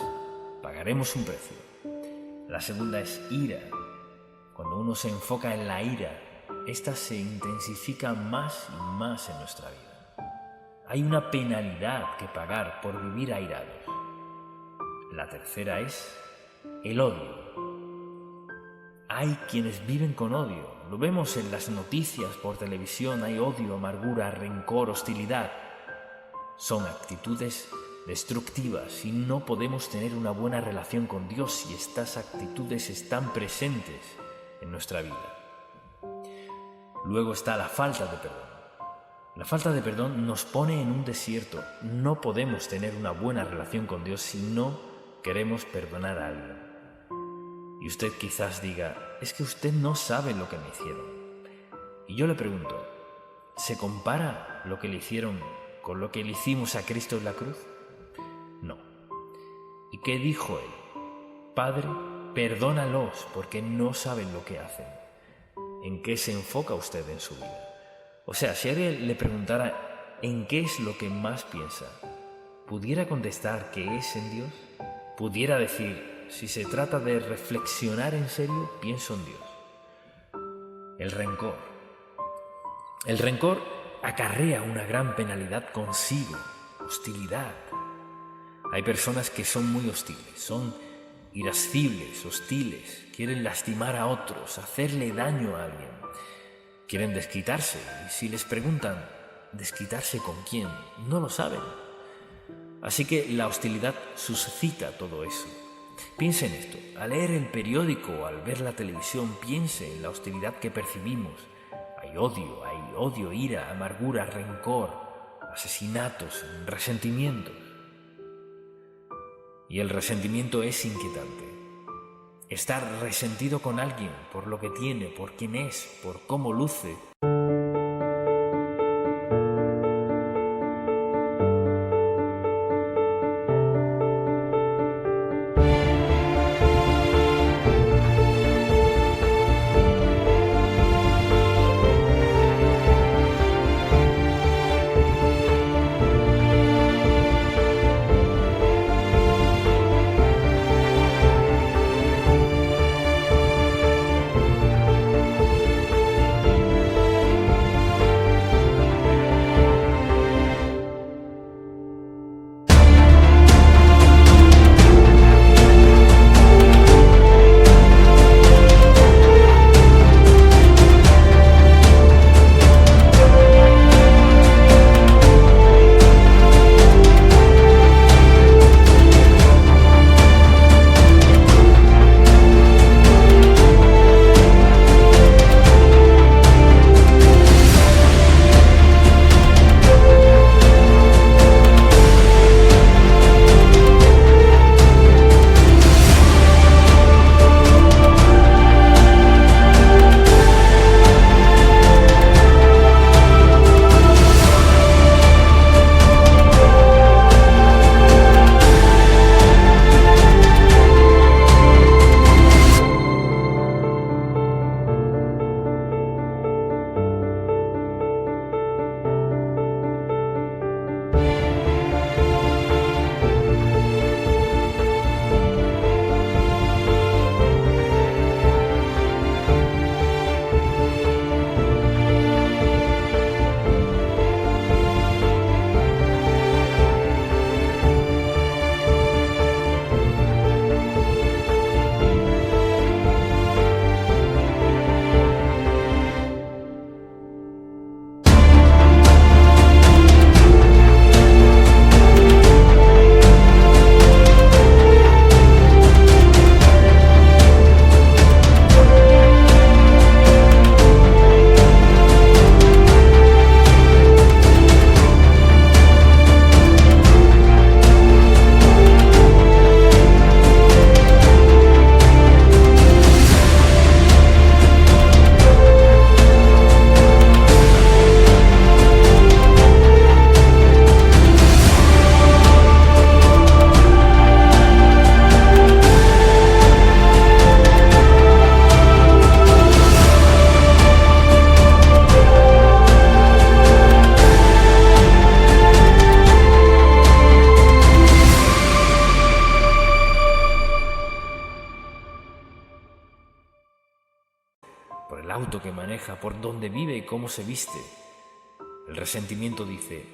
pagaremos un precio. La segunda es ira. Cuando uno se enfoca en la ira, esta se intensifica más y más en nuestra vida. Hay una penalidad que pagar por vivir airados. La tercera es el odio. Hay quienes viven con odio. Lo vemos en las noticias por televisión. Hay odio, amargura, rencor, hostilidad. Son actitudes destructivas y no podemos tener una buena relación con Dios si estas actitudes están presentes en nuestra vida. Luego está la falta de perdón. La falta de perdón nos pone en un desierto. No podemos tener una buena relación con Dios si no queremos perdonar a alguien. Y usted quizás diga, es que usted no sabe lo que me hicieron. Y yo le pregunto, ¿se compara lo que le hicieron con lo que le hicimos a Cristo en la cruz? No. ¿Y qué dijo él? Padre, perdónalos porque no saben lo que hacen. ¿En qué se enfoca usted en su vida? O sea, si alguien le preguntara ¿en qué es lo que más piensa? ¿Pudiera contestar que es en Dios? ¿Pudiera decir, si se trata de reflexionar en serio, pienso en Dios? El rencor. El rencor acarrea una gran penalidad consigo, hostilidad. Hay personas que son muy hostiles, son irascibles, hostiles, quieren lastimar a otros, hacerle daño a alguien. Quieren desquitarse y si les preguntan, ¿desquitarse con quién? No lo saben. Así que la hostilidad suscita todo eso. Piense en esto. Al leer el periódico o al ver la televisión, piense en la hostilidad que percibimos. Hay odio, ira, amargura, rencor, asesinatos, resentimientos. Y el resentimiento es inquietante. Estar resentido con alguien por lo que tiene, por quién es, por cómo luce. auto que maneja, por dónde vive y cómo se viste. El resentimiento dice: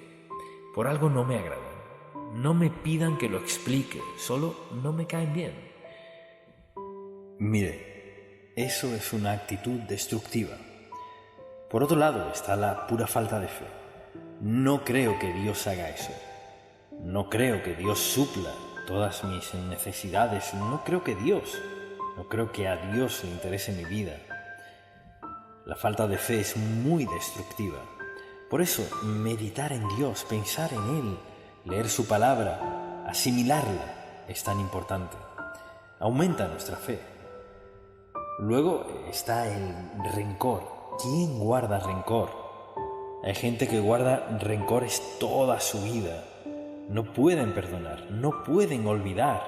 por algo no me agradan, no me pidan que lo explique, solo no me caen bien. Mire, eso es una actitud destructiva. Por otro lado está la pura falta de fe. No creo que Dios haga eso. No creo que Dios supla todas mis necesidades. No creo que a Dios le interese mi vida. La falta de fe es muy destructiva. Por eso, meditar en Dios, pensar en Él, leer su palabra, asimilarla, es tan importante. Aumenta nuestra fe. Luego está el rencor. ¿Quién guarda rencor? Hay gente que guarda rencores toda su vida. No pueden perdonar, no pueden olvidar.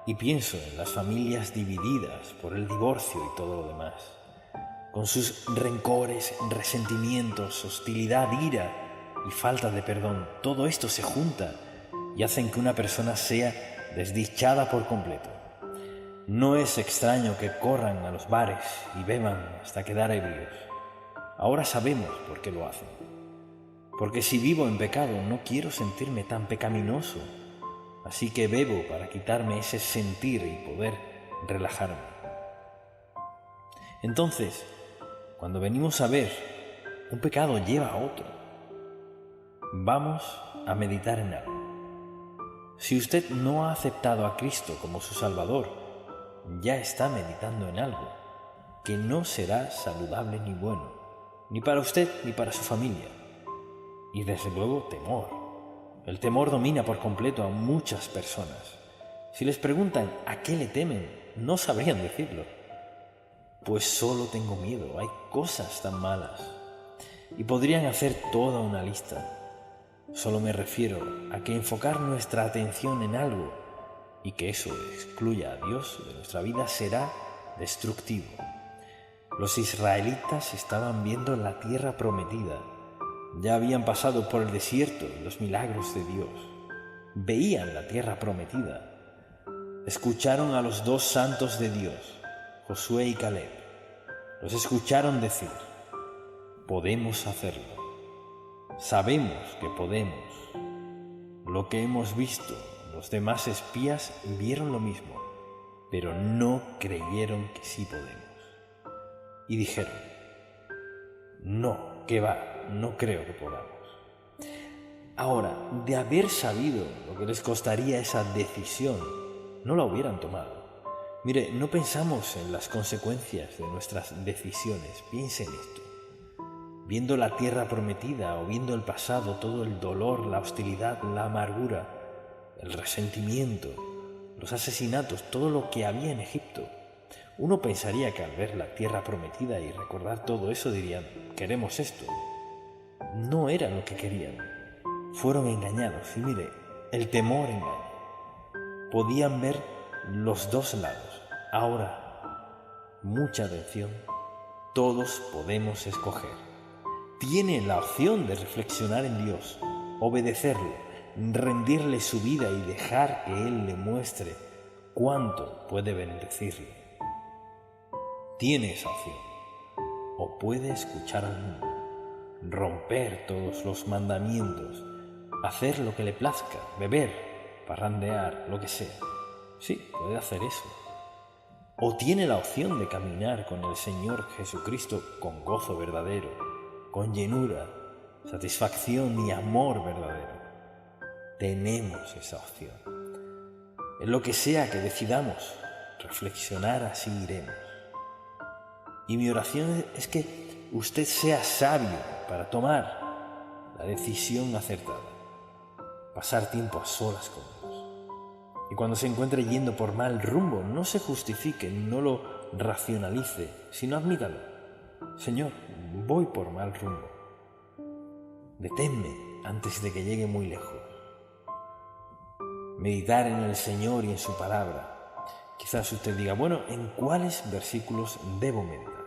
Y pienso en las familias divididas por el divorcio y todo lo demás. Con sus rencores, resentimientos, hostilidad, ira y falta de perdón, todo esto se junta y hacen que una persona sea desdichada por completo. No es extraño que corran a los bares y beban hasta quedar ebrios. Ahora sabemos por qué lo hacen. Porque si vivo en pecado no quiero sentirme tan pecaminoso. Así que bebo para quitarme ese sentir y poder relajarme. Entonces, cuando venimos a ver, un pecado lleva a otro. Vamos a meditar en algo. Si usted no ha aceptado a Cristo como su Salvador, ya está meditando en algo que no será saludable ni bueno, ni para usted ni para su familia. Y desde luego temor. El temor domina por completo a muchas personas. Si les preguntan a qué le temen, no sabrían decirlo. Pues solo tengo miedo, hay cosas tan malas. Y podrían hacer toda una lista. Solo me refiero a que enfocar nuestra atención en algo y que eso excluya a Dios de nuestra vida será destructivo. Los israelitas estaban viendo la tierra prometida. Ya habían pasado por el desierto y los milagros de Dios. Veían la tierra prometida. Escucharon a los dos santos de Dios, Josué y Caleb. Los escucharon decir: podemos hacerlo. Sabemos que podemos. Lo que hemos visto, los demás espías vieron lo mismo, pero no creyeron que sí podemos. Y dijeron: no, que va, no creo que podamos. Ahora, de haber sabido lo que les costaría esa decisión, no la hubieran tomado. Mire, no pensamos en las consecuencias de nuestras decisiones. Piense en esto. Viendo la tierra prometida o viendo el pasado, todo el dolor, la hostilidad, la amargura, el resentimiento, los asesinatos, todo lo que había en Egipto, uno pensaría que al ver la tierra prometida y recordar todo eso dirían: queremos esto. No era lo que querían. Fueron engañados. Y mire, el temor engaña. Podían ver los dos lados. Ahora, mucha atención, todos podemos escoger. Tiene la opción de reflexionar en Dios, obedecerlo, rendirle su vida y dejar que Él le muestre cuánto puede bendecirle. Tiene esa opción. O puede escuchar al mundo, romper todos los mandamientos, hacer lo que le plazca, beber, parrandear, lo que sea. Sí, puede hacer eso. O tiene la opción de caminar con el Señor Jesucristo con gozo verdadero, con llenura, satisfacción y amor verdadero. Tenemos esa opción. En lo que sea que decidamos, reflexionar así iremos. Y mi oración es que usted sea sabio para tomar la decisión acertada. Pasar tiempo a solas con Dios. Y cuando se encuentre yendo por mal rumbo, no se justifique, no lo racionalice, sino admítalo. Señor, voy por mal rumbo. Deténme antes de que llegue muy lejos. Meditar en el Señor y en su palabra. Quizás usted diga: bueno, ¿en cuáles versículos debo meditar?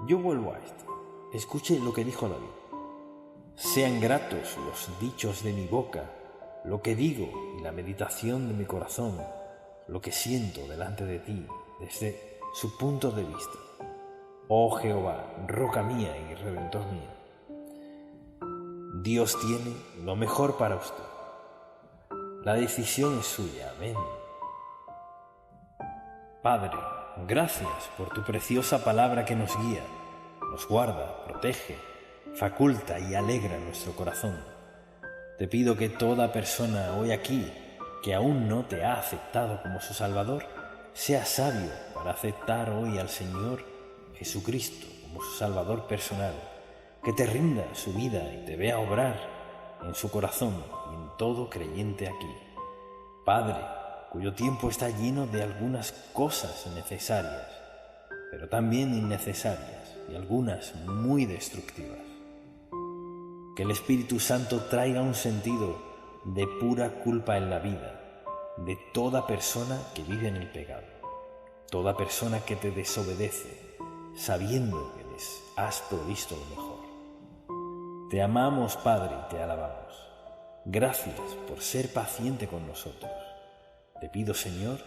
Yo vuelvo a este. Escuche lo que dijo David. Sean gratos los dichos de mi boca, lo que digo y la meditación de mi corazón, lo que siento delante de ti desde su punto de vista. Oh Jehová, roca mía y redentor mío. Dios tiene lo mejor para usted. La decisión es suya. Amén. Padre, gracias por tu preciosa palabra que nos guía, nos guarda, protege, faculta y alegra nuestro corazón. Te pido que toda persona hoy aquí que aún no te ha aceptado como su Salvador, sea sabio para aceptar hoy al Señor Jesucristo como su Salvador personal, que te rinda su vida y te vea obrar en su corazón y en todo creyente aquí. Padre, cuyo tiempo está lleno de algunas cosas necesarias, pero también innecesarias y algunas muy destructivas. Que el Espíritu Santo traiga un sentido de pura culpa en la vida de toda persona que vive en el pecado, toda persona que te desobedece, sabiendo que les has provisto lo mejor. Te amamos, Padre, y te alabamos. Gracias por ser paciente con nosotros. Te pido, Señor,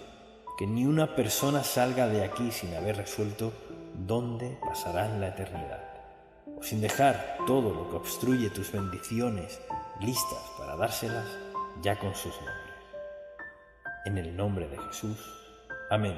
que ni una persona salga de aquí sin haber resuelto dónde pasarán la eternidad, o sin dejar todo lo que obstruye tus bendiciones listas para dárselas ya con sus nombres. En el nombre de Jesús. Amén.